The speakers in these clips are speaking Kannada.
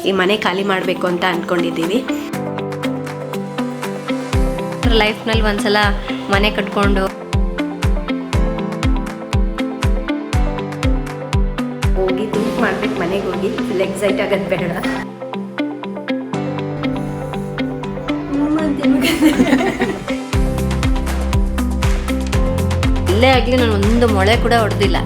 ಈ ಮನೆ ಖಾಲಿ ಮಾಡಬೇಕು ಅಂತ ಅಂದ್ಕೊಂಡಿದ್ದೀವಿ. ಲೈಫ್ನಲ್ಲಿ ಒಂದ್ಸಲ ಮನೆ ಕಟ್ಕೊಂಡು ಹೋಗಿ ಥಿಂಕ್ ಮಾಡ್ಬೇಕು, ಮನೆಗೆ ಹೋಗಿ ಫುಲ್ ಎಕ್ಸೈಟ್ ಆಗೋದು ಬೇಡ. ಇಲ್ಲೇ ಆಗಲಿ ನಾನು ಒಂದು ಮೊಳೆ ಕೂಡ ಹೊಡೆದಿಲ್ಲ.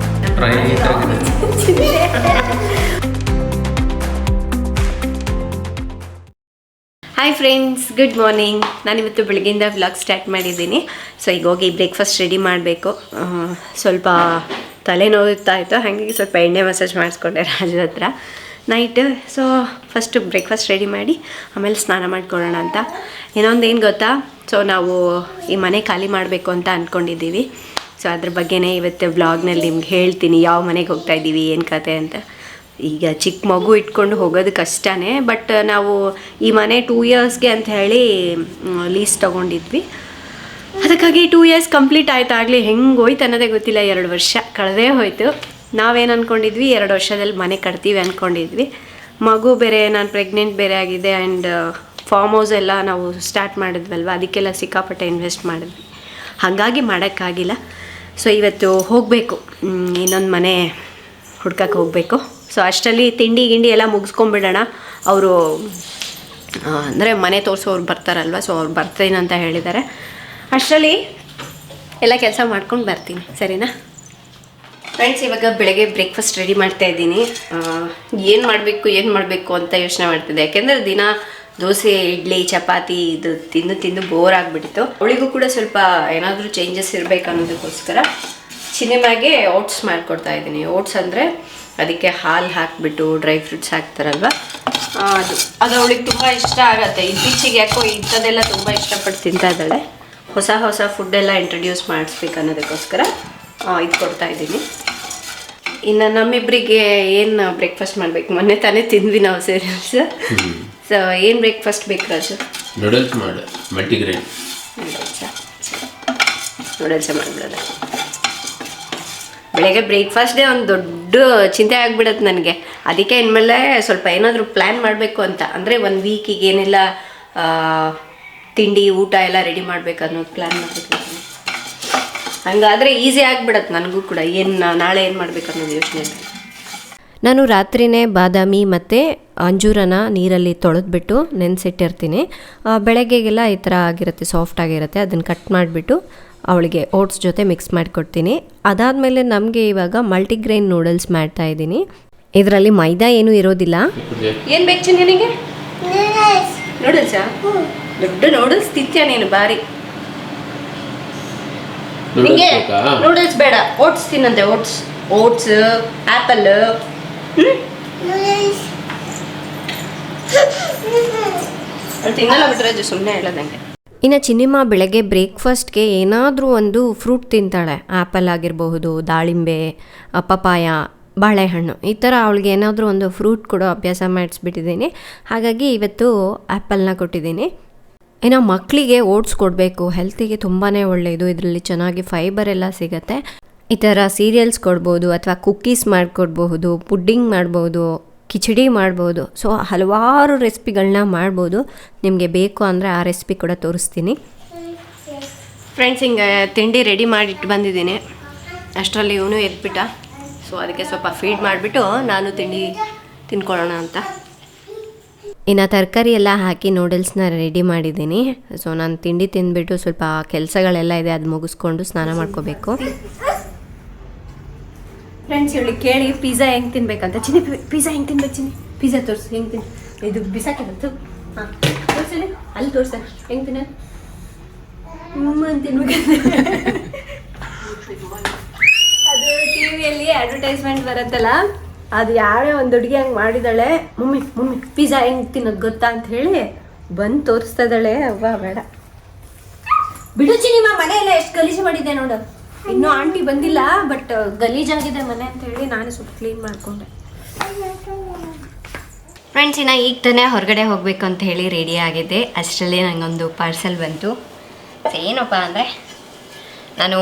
Hi friends, good morning. ನಾನಿವತ್ತು ಬೆಳಗ್ಗೆಯಿಂದ ವ್ಲಾಗ್ ಸ್ಟಾರ್ಟ್ ಮಾಡಿದ್ದೀನಿ. ಸೊ ಈಗ ಹೋಗಿ ಬ್ರೇಕ್ಫಾಸ್ಟ್ ರೆಡಿ ಮಾಡಬೇಕು. ಸ್ವಲ್ಪ ತಲೆನೋವುತ್ತಾ ಇತ್ತು, ಹಾಗಾಗಿ ಸ್ವಲ್ಪ ಎಣ್ಣೆ ಮಸಾಜ್ ಮಾಡಿಸ್ಕೊಂಡೆ ರಾಜು ಹತ್ರ night. So first breakfast ready ಮಾಡಿ ಆಮೇಲೆ ಸ್ನಾನ ಮಾಡ್ಕೊಳ್ಳೋಣ ಅಂತ. ಇನ್ನೊಂದು ಏನು ಗೊತ್ತಾ, ಸೊ ನಾವು ಈ ಮನೆ ಖಾಲಿ ಮಾಡಬೇಕು ಅಂತ ಅಂದ್ಕೊಂಡಿದ್ದೀವಿ. ಸೊ ಅದ್ರ ಬಗ್ಗೆನೇ ಇವತ್ತು ವ್ಲಾಗ್ನಲ್ಲಿ ನಿಮ್ಗೆ ಹೇಳ್ತೀನಿ, ಯಾವ ಮನೆಗೆ ಹೋಗ್ತಾ ಇದ್ದೀವಿ, ಏನು ಕತೆ ಅಂತ. ಈಗ ಚಿಕ್ಕ ಮಗು ಇಟ್ಕೊಂಡು ಹೋಗೋದು ಕಷ್ಟನೇ, ಬಟ್ ನಾವು ಈ ಮನೆ 2 ಇಯರ್ಸ್ಗೆ ಅಂತ ಹೇಳಿ ಲೀಸ್ ತೊಗೊಂಡಿದ್ವಿ. ಅದಕ್ಕಾಗಿ 2 ಇಯರ್ಸ್ ಕಂಪ್ಲೀಟ್ ಆಯ್ತು. ಆಗಲಿ ಹೆಂಗೆ ಹೋಯ್ತು ಅನ್ನೋದೇ ಗೊತ್ತಿಲ್ಲ. 2 ವರ್ಷ ಕಳೆದೇ ಹೋಯ್ತು. ನಾವೇನು ಅಂದ್ಕೊಂಡಿದ್ವಿ, 2 ವರ್ಷದಲ್ಲಿ ಮನೆ ಕಟ್ತೀವಿ ಅಂದ್ಕೊಂಡಿದ್ವಿ. ಮಗು ಬೇರೆ, ನಾನು ಪ್ರೆಗ್ನೆಂಟ್ ಬೇರೆ ಆಗಿದೆ. ಆ್ಯಂಡ್ ಫಾರ್ಮ್ ಹೌಸ್ ಎಲ್ಲ ನಾವು ಸ್ಟಾರ್ಟ್ ಮಾಡಿದ್ವಲ್ವ, ಅದಕ್ಕೆಲ್ಲ ಸಿಕ್ಕಾಪಟ್ಟೆ ಇನ್ವೆಸ್ಟ್ ಮಾಡಿದ್ವಿ. ಹಾಗಾಗಿ ಮಾಡೋಕ್ಕಾಗಿಲ್ಲ. ಸೊ ಇವತ್ತು ಹೋಗಬೇಕು, ಇನ್ನೊಂದು ಮನೆ ಹುಡ್ಕಕ್ಕೆ ಹೋಗಬೇಕು. ಸೊ ಅಷ್ಟರಲ್ಲಿ ತಿಂಡಿ ಗಿಂಡಿ ಎಲ್ಲ ಮುಗಿಸ್ಕೊಂಬಿಡೋಣ. ಅವರು ಅಂದರೆ ಮನೆ ತೋರಿಸೋರು ಬರ್ತಾರಲ್ವ, ಸೊ ಅವ್ರು ಬರ್ತೀನಿ ಅಂತ ಹೇಳಿದ್ದಾರೆ. ಅಷ್ಟರಲ್ಲಿ ಎಲ್ಲ ಕೆಲಸ ಮಾಡ್ಕೊಂಡು ಬರ್ತೀನಿ, ಸರಿನಾ ಫ್ರೆಂಡ್ಸ್? ಇವಾಗ ಬೆಳಗ್ಗೆ ಬ್ರೇಕ್ಫಾಸ್ಟ್ ರೆಡಿ ಮಾಡ್ತಾ ಇದ್ದೀನಿ. ಏನು ಮಾಡಬೇಕು ಅಂತ ಯೋಚನೆ ಮಾಡ್ತಿದ್ದೆ. ಯಾಕೆಂದರೆ ದಿನ ದೋಸೆ, ಇಡ್ಲಿ, ಚಪಾತಿ ಇದು ತಿಂದು ಬೋರ್ ಆಗಿಬಿಟ್ಟಿತ್ತು. ಅವಳಿಗೂ ಕೂಡ ಸ್ವಲ್ಪ ಏನಾದರೂ ಚೇಂಜಸ್ ಇರಬೇಕು ಅನ್ನೋದಕ್ಕೋಸ್ಕರ ಚಿನಿಮಾಗೆ ಓಟ್ಸ್ ಮಾಡಿಕೊಡ್ತಾ ಇದ್ದೀನಿ. ಓಟ್ಸ್ ಅಂದರೆ ಅದಕ್ಕೆ ಹಾಲು ಹಾಕಿಬಿಟ್ಟು ಡ್ರೈ ಫ್ರೂಟ್ಸ್ ಹಾಕ್ತಾರಲ್ವ, ಅದು ಅವಳಿಗೆ ತುಂಬ ಇಷ್ಟ ಆಗುತ್ತೆ. ಇತ್ತೀಚೆಗೆ ಯಾಕೋ ಇಂಥದ್ದೆಲ್ಲ ತುಂಬ ಇಷ್ಟಪಟ್ಟು ತಿಂತಾ ಇದ್ದಾಳೆ. ಹೊಸ ಫುಡ್ಡೆಲ್ಲ ಇಂಟ್ರೊಡ್ಯೂಸ್ ಮಾಡಿಸ್ಬೇಕು ಅನ್ನೋದಕ್ಕೋಸ್ಕರ ಇದು ಕೊಡ್ತಾ ಇದ್ದೀನಿ. ಇನ್ನು ನಮ್ಮಿಬ್ಬರಿಗೆ ಏನು ಬ್ರೇಕ್ಫಾಸ್ಟ್ ಮಾಡಬೇಕು? ಮೊನ್ನೆ ತಾನೇ ತಿಂದ್ವಿ ನಾವು ಸೀರಿಯಲ್ಸ್. ಸೊ ಏನು ಬ್ರೇಕ್ಫಾಸ್ಟ್ ಬೇಕು ರಾಜು? ನೂಡಲ್ಸ್ ಮಾಡು, ಮಲ್ಟಿಗ್ರೇನ್ ನೂಡಲ್ಸ್ ಮಾಡಿಬಿಡೋದು. ಬೆಳಗ್ಗೆ ಬ್ರೇಕ್ಫಾಸ್ಟೇ ಒಂದು ದೊಡ್ಡ ಚಿಂತೆ ಆಗಿಬಿಡತ್ತೆ ನನಗೆ. ಅದಕ್ಕೆ ಇನ್ಮೇಲೆ ಸ್ವಲ್ಪ ಏನಾದರೂ ಪ್ಲ್ಯಾನ್ ಮಾಡಬೇಕು ಅಂತ. ಅಂದರೆ 1 ವೀಕಿಗೆ ಏನೆಲ್ಲ ತಿಂಡಿ ಊಟ ಎಲ್ಲ ರೆಡಿ ಮಾಡಬೇಕು ಅನ್ನೋದು ಪ್ಲ್ಯಾನ್ ಮಾಡಬೇಕು. ಹಂಗಾದರೆ ಈಸಿ ಆಗಿಬಿಡತ್ತೆ ನನಗೂ ಕೂಡ, ಏನು ನಾಳೆ ಏನು ಮಾಡಬೇಕು ಅನ್ನೋದು ಯೋಚನೆ. ನಾನು ರಾತ್ರಿನೇ ಬಾದಾಮಿ ಮತ್ತು ಅಂಜೂರನ ನೀರಲ್ಲಿ ತೊಳೆದ್ಬಿಟ್ಟು ನೆನೆಸಿಟ್ಟಿರ್ತೀನಿ. ಬೆಳಗ್ಗೆಗೆಲ್ಲ ಈ ಥರ ಆಗಿರುತ್ತೆ, ಸಾಫ್ಟ್ ಆಗಿರುತ್ತೆ. ಅದನ್ನು ಕಟ್ ಮಾಡಿಬಿಟ್ಟು ಅವಳಿಗೆ ಓಟ್ಸ್ ಜೊತೆ ಮಿಕ್ಸ್ ಮಾಡಿಕೊಡ್ತೀನಿ. ಅದಾದಮೇಲೆ ನಮಗೆ ಇವಾಗ ಮಲ್ಟಿಗ್ರೈನ್ ನೂಡಲ್ಸ್ ಮಾಡ್ತಾಯಿದ್ದೀನಿ. ಇದರಲ್ಲಿ ಮೈದಾ ಏನೂ ಇರೋದಿಲ್ಲ. ಏನು ಬೇಕು ಚಿನ್ನನಿಗೆ? ನೂಡಲ್ಸಾ? ದೊಡ್ಡ ನೂಡಲ್ಸ್ ತಿಂತ್ಯಾ ನೀನು ಬಾರಿ. ನಿಮಗೆ ನೂಡಲ್ಸ್ ಬೇಡ, ಓಟ್ಸ್ ತಿನ್ನಂತೆ. ಓಟ್ಸ್ ಆ್ಯಪಲ್ ತಿನ್ನಲ್ಲ ಬಿಟ್ರೆ ಸುಮ್ಮನೆ ಹೇಳೋದಂಗೆ. ಇನ್ನು ಚಿನ್ನಿಮ್ಮ ಬೆಳಗ್ಗೆ ಬ್ರೇಕ್ಫಾಸ್ಟ್ಗೆ ಏನಾದರೂ ಒಂದು ಫ್ರೂಟ್ ತಿಂತಾಳೆ. ಆ್ಯಪಲ್ ಆಗಿರಬಹುದು, ದಾಳಿಂಬೆ, ಪಪಾಯ, ಬಾಳೆಹಣ್ಣು, ಈ ಥರ ಅವಳಿಗೆ ಏನಾದರೂ ಒಂದು ಫ್ರೂಟ್ ಕೊಡೋ ಅಭ್ಯಾಸ ಮಾಡಿಸ್ಬಿಟ್ಟಿದ್ದೀನಿ. ಹಾಗಾಗಿ ಇವತ್ತು ಆ್ಯಪಲ್ನ ಕೊಟ್ಟಿದ್ದೀನಿ. ಇನ್ನು ಮಕ್ಕಳಿಗೆ ಓಟ್ಸ್ ಕೊಡಬೇಕು, ಹೆಲ್ತಿಗೆ ತುಂಬಾ ಒಳ್ಳೆಯದು. ಇದರಲ್ಲಿ ಚೆನ್ನಾಗಿ ಫೈಬರ್ ಎಲ್ಲ ಸಿಗುತ್ತೆ. ಈ ಥರ ಸೀರಿಯಲ್ಸ್ ಕೊಡ್ಬೋದು, ಅಥವಾ ಕುಕ್ಕೀಸ್ ಮಾಡಿಕೊಡ್ಬಹುದು, ಪುಡ್ಡಿಂಗ್ ಮಾಡ್ಬೋದು, ಕಿಚಡಿ ಮಾಡ್ಬೋದು. ಸೊ ಹಲವಾರು ರೆಸಿಪಿಗಳನ್ನ ಮಾಡ್ಬೋದು. ನಿಮಗೆ ಬೇಕು ಅಂದರೆ ಆ ರೆಸಿಪಿ ಕೂಡ ತೋರಿಸ್ತೀನಿ. ಫ್ರೆಂಡ್ಸ್, ಹಿಂಗೆ ತಿಂಡಿ ರೆಡಿ ಮಾಡಿಟ್ಟು ಬಂದಿದ್ದೀನಿ. ಅಷ್ಟರಲ್ಲಿ ಇವನು ಎದ್ಬಿಟ್ಟ. ಸೊ ಅದಕ್ಕೆ ಸ್ವಲ್ಪ ಫೀಡ್ ಮಾಡಿಬಿಟ್ಟು ನಾನು ತಿಂಡಿ ತಿನ್ಕೊಳ್ಳೋಣ ಅಂತ. ಇನ್ನು ತರಕಾರಿ ಎಲ್ಲ ಹಾಕಿ ನೂಡಲ್ಸ್ನ ರೆಡಿ ಮಾಡಿದ್ದೀನಿ. ಸೊ ನಾನು ತಿಂಡಿ ತಿಂದ್ಬಿಟ್ಟು ಸ್ವಲ್ಪ ಕೆಲಸಗಳೆಲ್ಲ ಇದೆ, ಅದು ಮುಗಿಸ್ಕೊಂಡು ಸ್ನಾನ ಮಾಡ್ಕೋಬೇಕು. ಫ್ರೆಂಡ್ಸ್, ಇವಳಿಗೆ ಕೇಳಿ ಪಿಜ್ಜಾ ಹೆಂಗೆ ತಿನ್ಬೇಕಂತ. ಚಿನ್ನಿ ಪಿಜ್ಜಾ ಹೆಂಗೆ ತಿನ್ಬೇಕು? ಚಿನ್ನಿ ಪಿಜ್ಜಾ ತೋರಿಸಿ, ಹೆಂಗೆ ತಿನ್. ಇದು ಬಿಸಾಕಿತ್ತು. ಹಾಂ ತೋರಿಸಿ, ಅಲ್ಲಿ ತೋರಿಸ ಹೆಂಗೆ ತಿನ್ನ ತಿನ್ಬೇಕಂತ. ಅದು ಟಿ ವಿಯಲ್ಲಿ ಅಡ್ವರ್ಟೈಸ್ಮೆಂಟ್ ಬರುತ್ತಲ್ಲ, ಅದು ಯಾರೇ ಒಂದು ಹುಡುಗಿ ಹಂಗೆ ಮಾಡಿದಾಳೆ. ಮಮ್ಮಿ ಪಿಜ್ಜಾ ಹೆಂಗೆ ತಿನ್ನೋದು ಗೊತ್ತಾ ಅಂತ ಹೇಳಿ ಬಂದು ತೋರಿಸ್ತಾ ಇದ್ದಾಳೆ. ಅವ್ವ ಬೇಡ ಬಿಡು ಚಿನಿಮಾ, ಮನೆಯೆಲ್ಲ ಎಷ್ಟು ಗಲೀಜು ಮಾಡಿದ್ದೆ ನೋಡು. ಇನ್ನೂ ಆಂಟಿ ಬಂದಿಲ್ಲ, ಬಟ್ ಗಲೀಜಾಗಿದೆ ಮನೆ ಅಂತ ಹೇಳಿ ನಾನು ಸ್ವಲ್ಪ ಕ್ಲೀನ್ ಮಾಡಿಕೊಂಡೆ. ಫ್ರೆಂಡ್ಸ್, ಇನ್ನು ಈಗ ತಾನೇ ಹೊರಗಡೆ ಹೋಗಬೇಕು ಅಂತ ಹೇಳಿ ರೆಡಿ ಆಗಿದೆ. ಅಷ್ಟರಲ್ಲಿ ನನಗೊಂದು ಪಾರ್ಸೆಲ್ ಬಂತು. ಏನಪ್ಪ ಅಂದರೆ, ನಾನು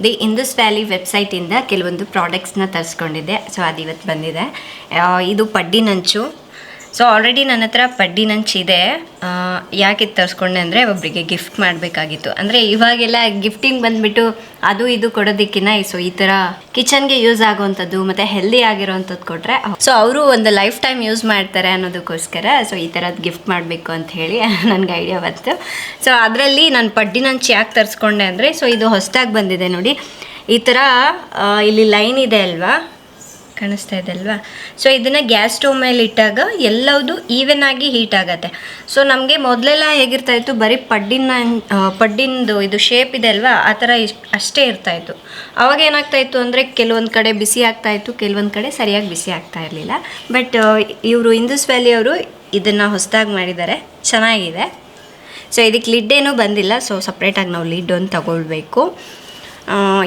ದಿ ಇಂದಸ್ ವ್ಯಾಲಿ ವೆಬ್ಸೈಟಿಂದ ಕೆಲವೊಂದು ಪ್ರಾಡಕ್ಟ್ಸ್ನ ತರಿಸ್ಕೊಂಡಿದ್ದೆ. ಸೊ ಅದು ಇವತ್ತು ಬಂದಿದೆ. ಇದು ಪಡ್ಡಿನಂಚು. ಸೊ ಆಲ್ರೆಡಿ ನನ್ನ ಹತ್ರ ಪಡ್ಡಿ ನಂಚಿದೆ. ಯಾಕೆ ತರಿಸ್ಕೊಂಡೆ ಅಂದರೆ ಒಬ್ಬರಿಗೆ ಗಿಫ್ಟ್ ಮಾಡಬೇಕಾಗಿತ್ತು. ಅಂದರೆ ಇವಾಗೆಲ್ಲ ಗಿಫ್ಟಿಂಗ್ ಬಂದುಬಿಟ್ಟು ಅದು ಇದು ಕೊಡೋದಕ್ಕಿಂತ ಸೊ ಈ ಥರ ಕಿಚನ್ಗೆ ಯೂಸ್ ಆಗುವಂಥದ್ದು ಮತ್ತು ಹೆಲ್ದಿ ಆಗಿರೋವಂಥದ್ದು ಕೊಟ್ಟರೆ ಸೊ ಅವರು ಒಂದು ಲೈಫ್ ಟೈಮ್ ಯೂಸ್ ಮಾಡ್ತಾರೆ ಅನ್ನೋದಕ್ಕೋಸ್ಕರ ಸೊ ಈ ಥರದ್ದು ಗಿಫ್ಟ್ ಮಾಡಬೇಕು ಅಂತ ಹೇಳಿ ನನಗೆ ಐಡಿಯಾ ಬಂತು. ಸೊ ಅದರಲ್ಲಿ ನಾನು ಪಡ್ಡಿ ನಂಚು ಯಾಕೆ ತರಿಸ್ಕೊಂಡೆ ಅಂದರೆ ಸೊ ಇದು ಹೊಸದಾಗಿ ಬಂದಿದೆ ನೋಡಿ. ಈ ಥರ ಇಲ್ಲಿ ಲೈನ್ ಇದೆ ಅಲ್ವಾ, ಕಾಣಿಸ್ತಾ ಇದೆ ಅಲ್ವಾ. ಸೊ ಇದನ್ನು ಗ್ಯಾಸ್ ಸ್ಟವ್ ಮೇಲೆ ಇಟ್ಟಾಗ ಎಲ್ಲವುದು ಈವನ್ ಆಗಿ ಹೀಟ್ ಆಗುತ್ತೆ. ಸೊ ನಮಗೆ ಮೊದಲೆಲ್ಲ ಹೇಗಿರ್ತಾಯಿತ್ತು, ಬರೀ ಪಡ್ಡಿಂದು ಇದು ಶೇಪ್ ಇದೆ ಅಲ್ವಾ, ಆ ಥರ ಅಷ್ಟೇ ಇರ್ತಾಯಿತ್ತು. ಆವಾಗ ಏನಾಗ್ತಾಯಿತ್ತು ಅಂದರೆ ಕೆಲವೊಂದು ಕಡೆ ಬಿಸಿ ಆಗ್ತಾಯಿತ್ತು, ಕೆಲವೊಂದು ಕಡೆ ಸರಿಯಾಗಿ ಬಿಸಿ ಆಗ್ತಾ ಇರಲಿಲ್ಲ. ಬಟ್ ಇವರು ಇಂದೂಸ್ ವ್ಯಾಲಿ ಅವರು ಇದನ್ನು ಹೊಸದಾಗಿ ಮಾಡಿದ್ದಾರೆ, ಚೆನ್ನಾಗಿದೆ. ಸೊ ಇದಕ್ಕೆ ಲಿಡ್ ಏನೂ ಬಂದಿಲ್ಲ, ಸೊ ಸಪ್ರೇಟಾಗಿ ನಾವು ಲಿಡ್ ಒಂದು ತಗೊಳ್ಬೇಕು.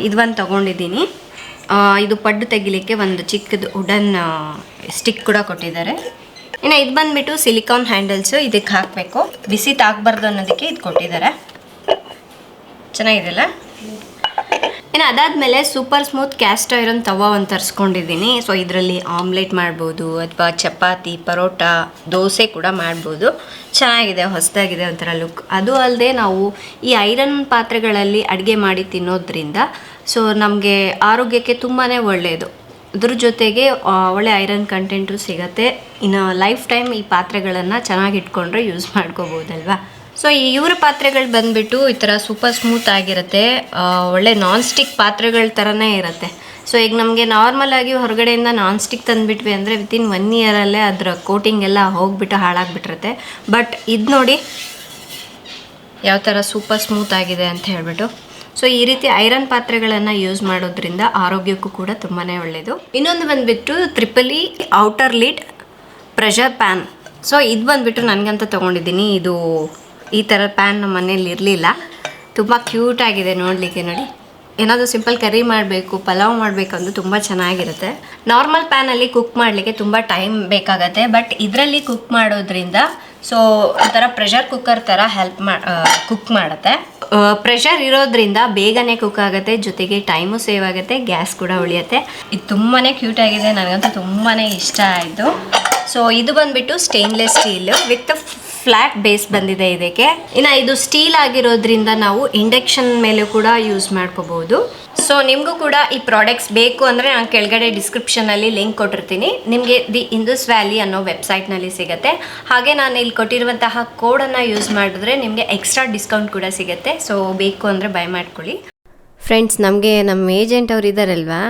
ಇದು ಒಂದು ತೊಗೊಂಡಿದ್ದೀನಿ. ಇದು ಪಡ್ಡು ತೆಗಿಲಿಕ್ಕೆ ಒಂದು ಚಿಕ್ಕದು ವುಡನ್ ಸ್ಟಿಕ್ ಕೂಡ ಕೊಟ್ಟಿದ್ದಾರೆ. ಇನ್ನು ಇದು ಬಂದುಬಿಟ್ಟು ಸಿಲಿಕಾನ್ ಹ್ಯಾಂಡಲ್ಸು, ಇದಕ್ಕೆ ಹಾಕಬೇಕು, ಬಿಸಿ ತಾಕಬಾರ್ದು ಅನ್ನೋದಕ್ಕೆ ಇದು ಕೊಟ್ಟಿದ್ದಾರೆ. ಚೆನ್ನಾಗಿದೆಯಲ್ಲ. ಇನ್ನು ಅದಾದಮೇಲೆ ಸೂಪರ್ ಸ್ಮೂತ್ ಕ್ಯಾಸ್ಟ್ ಐರನ್ ತವಾ ಒಂದು ತರಿಸ್ಕೊಂಡಿದ್ದೀನಿ. ಸೊ ಇದರಲ್ಲಿ ಆಮ್ಲೆಟ್ ಮಾಡ್ಬೋದು ಅಥವಾ ಚಪಾತಿ, ಪರೋಟ, ದೋಸೆ ಕೂಡ ಮಾಡ್ಬೋದು. ಚೆನ್ನಾಗಿದೆ, ಹೊಸದಾಗಿದೆ ಒಂಥರ ಲುಕ್. ಅದು ಅಲ್ಲದೆ ನಾವು ಈ ಐರನ್ ಪಾತ್ರೆಗಳಲ್ಲಿ ಅಡುಗೆ ಮಾಡಿ ತಿನ್ನೋದ್ರಿಂದ ಸೊ ನಮಗೆ ಆರೋಗ್ಯಕ್ಕೆ ತುಂಬಾ ಒಳ್ಳೆಯದು. ಅದ್ರ ಜೊತೆಗೆ ಒಳ್ಳೆ ಐರನ್ ಕಂಟೆಂಟು ಸಿಗುತ್ತೆ. ಇನ್ನು ಲೈಫ್ ಟೈಮ್ ಈ ಪಾತ್ರೆಗಳನ್ನು ಚೆನ್ನಾಗಿ ಇಟ್ಕೊಂಡ್ರೆ ಯೂಸ್ ಮಾಡ್ಕೋಬೋದಲ್ವಾ. ಸೊ ಇವರ ಪಾತ್ರೆಗಳು ಬಂದುಬಿಟ್ಟು ಈ ಥರ ಸೂಪರ್ ಸ್ಮೂತ್ ಆಗಿರುತ್ತೆ, ಒಳ್ಳೆ ನಾನ್ ಸ್ಟಿಕ್ ಪಾತ್ರೆಗಳ ಥರನೇ ಇರುತ್ತೆ. ಸೊ ಈಗ ನಮಗೆ ನಾರ್ಮಲಾಗಿ ಹೊರಗಡೆಯಿಂದ ನಾನ್ ಸ್ಟಿಕ್ ತಂದುಬಿಟ್ವಿ ಅಂದರೆ ವಿತಿನ್ 1 ಇಯರಲ್ಲೇ ಅದರ ಕೋಟಿಂಗ್ ಎಲ್ಲ ಹೋಗಿಬಿಟ್ಟು ಹಾಳಾಗಿಬಿಟ್ಟಿರುತ್ತೆ. ಬಟ್ ಇದು ನೋಡಿ ಯಾವ ಥರ ಸೂಪರ್ ಸ್ಮೂತ್ ಆಗಿದೆ ಅಂತ ಹೇಳ್ಬಿಟ್ಟು. ಸೊ ಈ ರೀತಿ ಐರನ್ ಪಾತ್ರೆಗಳನ್ನು ಯೂಸ್ ಮಾಡೋದ್ರಿಂದ ಆರೋಗ್ಯಕ್ಕೂ ಕೂಡ ತುಂಬಾ ಒಳ್ಳೆಯದು. ಇನ್ನೊಂದು ಬಂದುಬಿಟ್ಟು ಟ್ರಿಪಲಿ outer lid pressure PAN. So ಇದು ಬಂದುಬಿಟ್ಟು ನನಗಂತ ತೊಗೊಂಡಿದ್ದೀನಿ. ಇದು ಈ ಥರ ಪ್ಯಾನ್ ನಮ್ಮ ಮನೇಲಿ ಇರಲಿಲ್ಲ. ತುಂಬ ಕ್ಯೂಟಾಗಿದೆ ನೋಡಲಿಕ್ಕೆ. ನೋಡಿ, ಏನಾದರೂ ಸಿಂಪಲ್ ಕರಿ ಮಾಡಬೇಕು, ಪಲಾವ್ ಮಾಡಬೇಕು ಅಂದ್ರೆ ತುಂಬ ಚೆನ್ನಾಗಿರುತ್ತೆ. ನಾರ್ಮಲ್ ಪ್ಯಾನಲ್ಲಿ ಕುಕ್ ಮಾಡಲಿಕ್ಕೆ ತುಂಬ ಟೈಮ್ ಬೇಕಾಗತ್ತೆ. ಬಟ್ ಇದರಲ್ಲಿ ಕುಕ್ ಮಾಡೋದ್ರಿಂದ ಸೊ ಒಂಥರ ಪ್ರೆಷರ್ ಕುಕ್ಕರ್ ಥರ ಕುಕ್ ಮಾಡುತ್ತೆ. ಪ್ರೆಷರ್ ಇರೋದ್ರಿಂದ ಬೇಗನೆ ಕುಕ್ ಆಗುತ್ತೆ, ಜೊತೆಗೆ ಟೈಮು ಸೇವ್ ಆಗುತ್ತೆ, ಗ್ಯಾಸ್ ಕೂಡ ಉಳಿಯುತ್ತೆ. ಇದು ತುಂಬಾ ಕ್ಯೂಟಾಗಿದೆ, ನನಗಂತೂ ತುಂಬಾ ಇಷ್ಟ ಆಯಿತು. ಸೊ ಇದು ಬಂದುಬಿಟ್ಟು stainless steel with flat base ಬಂದಿದೆ ಇದಕ್ಕೆ. ಇನ್ನು ಇದು ಸ್ಟೀಲ್ ಆಗಿರೋದ್ರಿಂದ ನಾವು ಇಂಡಕ್ಷನ್ ಮೇಲೂ ಕೂಡ ಯೂಸ್ ಮಾಡ್ಕೋಬೋದು. ಸೊ ನಿಮಗೂ ಕೂಡ ಈ ಪ್ರಾಡಕ್ಟ್ಸ್ ಬೇಕು ಅಂದರೆ ನಾನು ಕೆಳಗಡೆ ಡಿಸ್ಕ್ರಿಪ್ಷನಲ್ಲಿ ಲಿಂಕ್ ಕೊಟ್ಟಿರ್ತೀನಿ. ನಿಮಗೆ ದಿ ಇಂದೂಸ್ ವ್ಯಾಲಿ ಅನ್ನೋ ವೆಬ್ಸೈಟ್ನಲ್ಲಿ ಸಿಗುತ್ತೆ. ಹಾಗೆ ನಾನು ಇಲ್ಲಿ ಕೊಟ್ಟಿರುವಂತಹ ಕೋಡನ್ನು ಯೂಸ್ ಮಾಡಿದ್ರೆ ನಿಮಗೆ ಎಕ್ಸ್ಟ್ರಾ ಡಿಸ್ಕೌಂಟ್ ಕೂಡ ಸಿಗುತ್ತೆ. ಸೊ ಬೇಕು ಅಂದರೆ ಬೈ ಮಾಡ್ಕೊಳ್ಳಿ. ಫ್ರೆಂಡ್ಸ್, ನಮಗೆ ನಮ್ಮ ಏಜೆಂಟ್ ಅವ್ರು ಇದ್ದಾರಲ್ವಾ,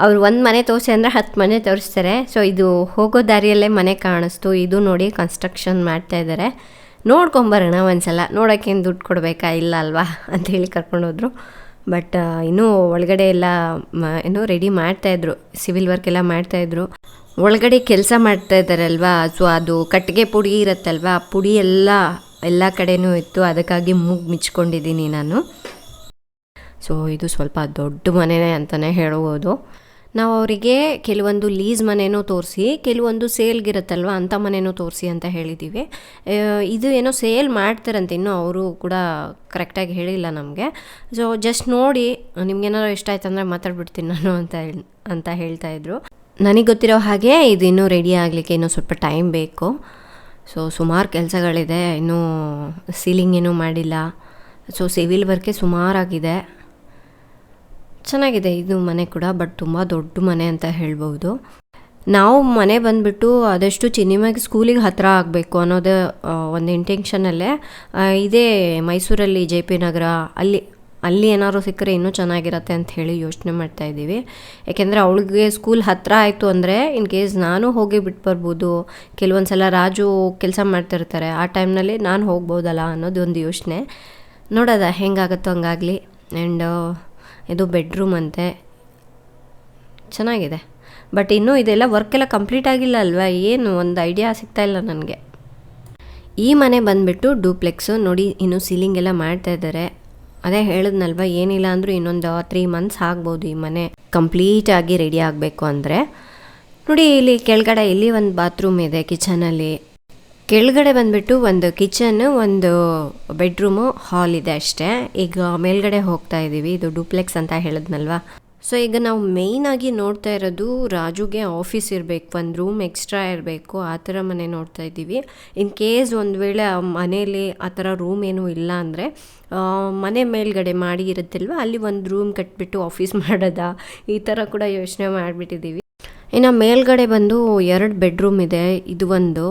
ಅವ್ರು ಒಂದು ಮನೆ ತೋರಿಸಿ ಅಂದರೆ 10 ಮನೆ ತೋರಿಸ್ತಾರೆ. ಸೊ ಇದು ಹೋಗೋ ದಾರಿಯಲ್ಲೇ ಮನೆ ಕಾಣಿಸ್ತು. ಇದು ನೋಡಿ ಕನ್ಸ್ಟ್ರಕ್ಷನ್ ಮಾಡ್ತಾಯಿದ್ದಾರೆ, ನೋಡ್ಕೊಂಬರೋಣ ಒಂದ್ಸಲ. ನೋಡೋಕ್ಕೇನು ದುಡ್ಡು ಕೊಡಬೇಕಾ, ಇಲ್ಲ ಅಲ್ವಾ ಅಂಥೇಳಿ ಕರ್ಕೊಂಡೋದ್ರು. ಬಟ್ ಇನ್ನೂ ಒಳಗಡೆ ಎಲ್ಲ ಏನೋ ರೆಡಿ ಮಾಡ್ತಾಯಿದ್ರು, ಸಿವಿಲ್ ವರ್ಕ್ ಎಲ್ಲ ಮಾಡ್ತಾಯಿದ್ರು. ಒಳಗಡೆ ಕೆಲಸ ಮಾಡ್ತಾಯಿದ್ದಾರಲ್ವಾ, ಸೊ ಅದು ಕಟ್ಟಿಗೆ ಪುಡಿ ಇರುತ್ತಲ್ವ, ಪುಡಿ ಎಲ್ಲ ಕಡೆನೂ ಇತ್ತು. ಅದಕ್ಕಾಗಿ ಮೂಗು ಮಿಚ್ಕೊಂಡಿದ್ದೀನಿ ನಾನು. ಸೊ ಇದು ಸ್ವಲ್ಪ ದೊಡ್ಡ ಮನೆಯೇ ಅಂತಲೇ ಹೇಳ್ಬೋದು. ನಾವು ಅವರಿಗೆ ಕೆಲವೊಂದು ಲೀಸ್ ಮನೆಯೂ ತೋರಿಸಿ, ಕೆಲವೊಂದು ಸೇಲ್ಗಿರುತ್ತಲ್ವ ಅಂಥ ಮನೆಯೂ ತೋರಿಸಿ ಅಂತ ಹೇಳಿದ್ದೀವಿ. ಇದು ಏನೋ ಸೇಲ್ ಮಾಡ್ತಾರಂತೆ, ಇನ್ನೂ ಅವರು ಕೂಡ ಕರೆಕ್ಟಾಗಿ ಹೇಳಿಲ್ಲ ನಮಗೆ. ಸೊ ಜಸ್ಟ್ ನೋಡಿ ನಿಮ್ಗೇನಾದ್ರು ಇಷ್ಟ ಆಯ್ತು ಅಂದರೆ ಮಾತಾಡ್ಬಿಡ್ತೀನಿ ನಾನು ಅಂತ ಹೇಳ್ತಾಯಿದ್ರು. ನನಗೆ ಗೊತ್ತಿರೋ ಹಾಗೆ ಇದು ಇನ್ನೂ ರೆಡಿ ಆಗಲಿಕ್ಕೆ ಇನ್ನೂ ಸ್ವಲ್ಪ ಟೈಮ್ ಬೇಕು. ಸೊ ಸುಮಾರು ಕೆಲಸಗಳಿದೆ, ಇನ್ನೂ ಸೀಲಿಂಗ್ ಏನೂ ಮಾಡಿಲ್ಲ. ಸೊ ಸಿವಿಲ್ ವರ್ಕೇ ಸುಮಾರಾಗಿದೆ. ಚೆನ್ನಾಗಿದೆ ಇದು ಮನೆ ಕೂಡ, ಬಟ್ ತುಂಬ ದೊಡ್ಡ ಮನೆ ಅಂತ ಹೇಳ್ಬೋದು. ನಾವು ಮನೆ ಬಂದುಬಿಟ್ಟು ಆದಷ್ಟು ಚಿನ್ನಿಮಾಗಿ ಸ್ಕೂಲಿಗೆ ಹತ್ತಿರ ಆಗಬೇಕು ಅನ್ನೋದು ಒಂದು ಇಂಟೆನ್ಷನಲ್ಲೇ ಇದೇ ಮೈಸೂರಲ್ಲಿ JP ನಗರ ಅಲ್ಲಿ ಏನಾದ್ರು ಸಿಕ್ಕರೆ ಇನ್ನೂ ಚೆನ್ನಾಗಿರತ್ತೆ ಅಂತ ಹೇಳಿ ಯೋಚನೆ ಮಾಡ್ತಾಯಿದ್ದೀವಿ. ಯಾಕೆಂದರೆ ಅವಳಿಗೆ ಸ್ಕೂಲ್ ಹತ್ತಿರ ಆಯಿತು ಅಂದರೆ ಇನ್ ಕೇಸ್ ನಾನು ಹೋಗಿ ಬಿಟ್ಟು ಬರ್ಬೋದು. ಕೆಲವೊಂದು ಸಲ ರಾಜು ಕೆಲಸ ಮಾಡ್ತಿರ್ತಾರೆ, ಆ ಟೈಮ್ನಲ್ಲಿ ನಾನು ಹೋಗ್ಬೋದಲ್ಲ ಅನ್ನೋದು ಒಂದು ಯೋಚನೆ. ನೋಡೋದ ಹೆಂಗಾಗುತ್ತೋ ಹಂಗಾಗಲಿ. ಆ್ಯಂಡ್ ಇದು ಬೆಡ್ರೂಮ್ ಅಂತೆ, ಚೆನ್ನಾಗಿದೆ. ಬಟ್ ಇನ್ನೂ ಇದೆಲ್ಲ ವರ್ಕೆಲ್ಲ ಕಂಪ್ಲೀಟ್ ಆಗಿಲ್ಲ ಅಲ್ವಾ, ಏನು ಒಂದು ಐಡಿಯಾ ಸಿಗ್ತಾಯಿಲ್ಲ ನನಗೆ. ಈ ಮನೆ ಬಂದುಬಿಟ್ಟು ಡೂಪ್ಲೆಕ್ಸು ನೋಡಿ, ಇನ್ನೂ ಸೀಲಿಂಗ್ ಎಲ್ಲ ಮಾಡ್ತಾಯಿದ್ದಾರೆ. ಅದೇ ಹೇಳಿದ್ನಲ್ವ, ಏನಿಲ್ಲ ಅಂದರೂ ಇನ್ನೊಂದು 3 ಮಂತ್ಸ್ ಆಗ್ಬೋದು ಈ ಮನೆ ಕಂಪ್ಲೀಟಾಗಿ ರೆಡಿ ಆಗಬೇಕು ಅಂದರೆ. ನೋಡಿ ಇಲ್ಲಿ ಕೆಳಗಡೆ ಇಲ್ಲಿ ಒಂದು ಬಾತ್ರೂಮ್ ಇದೆ ಕಿಚನಲ್ಲಿ. ಕೆಳಗಡೆ ಬಂದುಬಿಟ್ಟು ಒಂದು ಕಿಚನ್, ಒಂದು ಬೆಡ್ರೂಮು, ಹಾಲ್ ಇದೆ ಅಷ್ಟೇ. ಈಗ ಮೇಲ್ಗಡೆ ಹೋಗ್ತಾ ಇದ್ದೀವಿ. ಇದು ಡೂಪ್ಲೆಕ್ಸ್ ಅಂತ ಹೇಳಿದ್ನಲ್ವ. ಸೊ ಈಗ ನಾವು ಮೇಯ್ನಾಗಿ ನೋಡ್ತಾ ಇರೋದು ರಾಜುಗೆ ಆಫೀಸ್ ಇರಬೇಕು, ಒಂದು ರೂಮ್ ಎಕ್ಸ್ಟ್ರಾ ಇರಬೇಕು, ಆ ಥರ ಮನೆ ನೋಡ್ತಾ ಇದ್ದೀವಿ. ಇನ್ ಕೇಸ್ ಒಂದು ವೇಳೆ ಆ ಮನೇಲಿ ಆ ಥರ ರೂಮ್ ಏನೂ ಇಲ್ಲ ಅಂದರೆ ಮನೆ ಮೇಲ್ಗಡೆ ಮಾಡಿ ಇರುತ್ತಲ್ವ, ಅಲ್ಲಿ ಒಂದು ರೂಮ್ ಕಟ್ಬಿಟ್ಟು ಆಫೀಸ್ ಮಾಡೋದಾ, ಈ ಥರ ಕೂಡ ಯೋಚನೆ ಮಾಡಿಬಿಟ್ಟಿದ್ದೀವಿ. ಇನ್ನು ಮೇಲ್ಗಡೆ ಬಂದು 2 ಬೆಡ್ರೂಮ್ ಇದೆ. ಇದು ಒಂದು,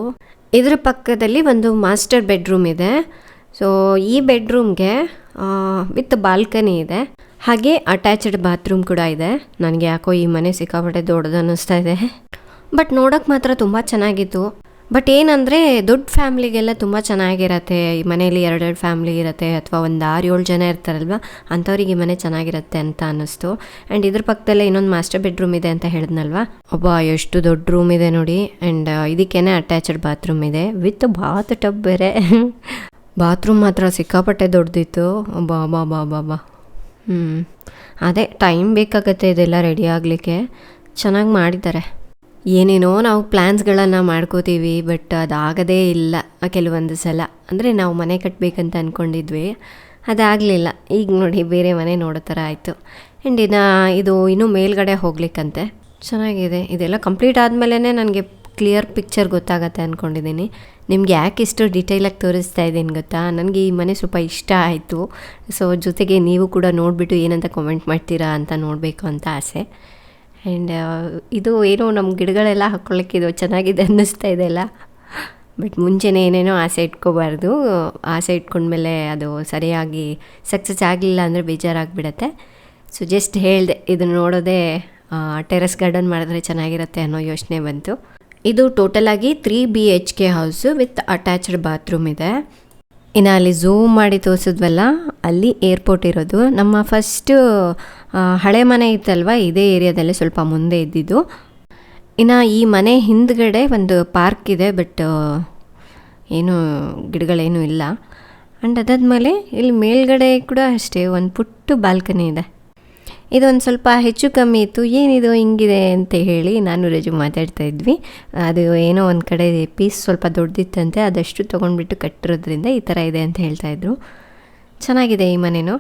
ಇದ್ರ ಪಕ್ಕದಲ್ಲಿ ಒಂದು ಮಾಸ್ಟರ್ ಬೆಡ್ರೂಮ್ ಇದೆ. ಸೊ ಈ ಬೆಡ್ರೂಮ್ಗೆ ವಿತ್ ಬಾಲ್ಕನಿ ಇದೆ, ಹಾಗೆ ಅಟ್ಯಾಚ್ಡ್ ಬಾತ್ರೂಮ್ ಕೂಡ ಇದೆ. ನನಗೆ ಯಾಕೋ ಈ ಮನೆ ಸಿಕ್ಕಾಪಟ್ಟೆ ದೊಡ್ಡದು ಅನ್ನಿಸ್ತಾ ಇದೆ, ಬಟ್ ನೋಡೋಕ್ಕೆ ಮಾತ್ರ ತುಂಬ ಚೆನ್ನಾಗಿತ್ತು. ಬಟ್ ಏನಂದರೆ ದೊಡ್ಡ ಫ್ಯಾಮ್ಲಿಗೆಲ್ಲ ತುಂಬ ಚೆನ್ನಾಗಿರತ್ತೆ. ಈ ಮನೇಲಿ 2 ಫ್ಯಾಮ್ಲಿ ಇರುತ್ತೆ, ಅಥವಾ ಒಂದು 6-7 ಜನ ಇರ್ತಾರಲ್ವ, ಅಂಥವ್ರಿಗೆ ಈ ಮನೆ ಚೆನ್ನಾಗಿರುತ್ತೆ ಅಂತ ಅನ್ನಿಸ್ತು. ಆ್ಯಂಡ್ ಇದ್ರ ಪಕ್ಕದಲ್ಲೇ ಇನ್ನೊಂದು ಮಾಸ್ಟರ್ ಬೆಡ್ರೂಮ್ ಇದೆ ಅಂತ ಹೇಳಿದ್ನಲ್ವ, ಎಷ್ಟು ದೊಡ್ಡ ರೂಮ್ ಇದೆ ನೋಡಿ. ಆ್ಯಂಡ್ ಇದಕ್ಕೇನೆ ಅಟ್ಯಾಚ್ಡ್ ಬಾತ್ರೂಮ್ ಇದೆ ವಿತ್ ಬಾತ್ ಟಬ್ ಬೇರೆ. ಬಾತ್ರೂಮ್ ಮಾತ್ರ ಸಿಕ್ಕಾಪಟ್ಟೆ ದೊಡ್ಡದಿತ್ತು. ಬಾ ಅದೇ ಟೈಮ್ ಬೇಕಾಗತ್ತೆ ಇದೆಲ್ಲ ರೆಡಿ ಆಗಲಿಕ್ಕೆ. ಚೆನ್ನಾಗಿ ಮಾಡಿದ್ದಾರೆ. ಏನೇನೋ ನಾವು ಪ್ಲ್ಯಾನ್ಸ್ಗಳನ್ನು ಮಾಡ್ಕೋತೀವಿ, ಬಟ್ ಅದಾಗದೇ ಇಲ್ಲ ಕೆಲವೊಂದು ಸಲ. ಅಂದರೆ ನಾವು ಮನೆ ಕಟ್ಟಬೇಕಂತ ಅಂದ್ಕೊಂಡಿದ್ವಿ, ಅದಾಗಲಿಲ್ಲ. ಈಗ ನೋಡಿ ಬೇರೆ ಮನೆ ನೋಡೋ ಥರ ಆಯಿತು. ಆ್ಯಂಡ್ ಇದು ಇನ್ನೂ ಮೇಲ್ಗಡೆ ಹೋಗ್ಲಿಕ್ಕಂತೆ. ಚೆನ್ನಾಗಿದೆ. ಇದೆಲ್ಲ ಕಂಪ್ಲೀಟ್ ಆದಮೇಲೆ ನನಗೆ ಕ್ಲಿಯರ್ ಪಿಕ್ಚರ್ ಗೊತ್ತಾಗತ್ತೆ ಅಂದ್ಕೊಂಡಿದ್ದೀನಿ. ನಿಮ್ಗೆ ಯಾಕೆ ಇಷ್ಟು ಡೀಟೇಲಾಗಿ ತೋರಿಸ್ತಾ ಇದ್ದೀನಿ ಗೊತ್ತಾ, ನನಗೆ ಈ ಮನೆ ಸ್ವಲ್ಪ ಇಷ್ಟ ಆಯಿತು. ಸೊ ಜೊತೆಗೆ ನೀವು ಕೂಡ ನೋಡಿಬಿಟ್ಟು ಏನಂತ ಕಾಮೆಂಟ್ ಮಾಡ್ತೀರಾ ಅಂತ ನೋಡಬೇಕು ಅಂತ ಆಸೆ. ಆ್ಯಂಡ್ ಇದು ಏನೋ ನಮ್ಮ ಗಿಡಗಳೆಲ್ಲ ಹಾಕ್ಕೊಳ್ಳೋಕ್ಕೆ ಇದು ಚೆನ್ನಾಗಿದೆ ಅನ್ನಿಸ್ತಾ ಇದೆಯಲ್ಲ. ಬಟ್ ಮುಂಚೆನೇ ಏನೇನೋ ಆಸೆ ಇಟ್ಕೋಬಾರ್ದು. ಆಸೆ ಇಟ್ಕೊಂಡ್ಮೇಲೆ ಅದು ಸರಿಯಾಗಿ ಸಕ್ಸಸ್ ಆಗಲಿಲ್ಲ ಅಂದರೆ ಬೇಜಾರಾಗಿಬಿಡತ್ತೆ. ಸೊ ಜಸ್ಟ್ ಹೇಳಿದೆ, ಇದನ್ನು ನೋಡೋದೇ ಟೆರೆಸ್ ಗಾರ್ಡನ್ ಮಾಡಿದ್ರೆ ಚೆನ್ನಾಗಿರುತ್ತೆ ಅನ್ನೋ ಯೋಚನೆ ಬಂತು. ಇದು ಟೋಟಲಾಗಿ 3 BHK house with attached bathroom ಇದೆ. ಇನ್ನು ಅಲ್ಲಿ ಝೂಮ್ ಮಾಡಿ ತೋರಿಸಿದ್ವಲ್ಲ, ಅಲ್ಲಿ ಏರ್ಪೋರ್ಟ್ ಇರೋದು. ನಮ್ಮ ಫಸ್ಟು ಹಳೆ ಮನೆ ಇತ್ತಲ್ವ, ಇದೇ ಏರಿಯಾದಲ್ಲೇ ಸ್ವಲ್ಪ ಮುಂದೆ ಇದ್ದಿದ್ದು. ಇನ್ನು ಈ ಮನೆ ಹಿಂದ್ಗಡೆ ಒಂದು ಪಾರ್ಕ್ ಇದೆ, ಬಟ್ ಏನು ಗಿಡಗಳೇನೂ ಇಲ್ಲ. ಆ್ಯಂಡ್ ಅದಾದಮೇಲೆ ಇಲ್ಲಿ ಮೇಲ್ಗಡೆ ಕೂಡ ಅಷ್ಟೇ ಒಂದು ಪುಟ್ಟ ಬಾಲ್ಕನಿ ಇದೆ. ಇದೊಂದು ಸ್ವಲ್ಪ ಹೆಚ್ಚು ಕಮ್ಮಿ ಇತ್ತು, ಏನಿದು ಹಿಂಗಿದೆ ಅಂತ ಹೇಳಿ ನಾನು ರಜು ಮಾತಾಡ್ತಾ ಇದ್ವಿ. ಅದು ಏನೋ ಒಂದು ಕಡೆ ಪೀಸ್ ಸ್ವಲ್ಪ ದೊಡ್ಡದಿತ್ತಂತೆ, ಅದಷ್ಟು ತೊಗೊಂಡ್ಬಿಟ್ಟು ಕಟ್ಟಿರೋದ್ರಿಂದ ಈ ಥರ ಇದೆ ಅಂತ ಹೇಳ್ತಾಯಿದ್ರು. ಚೆನ್ನಾಗಿದೆ ಈ ಮನೆಯೂ.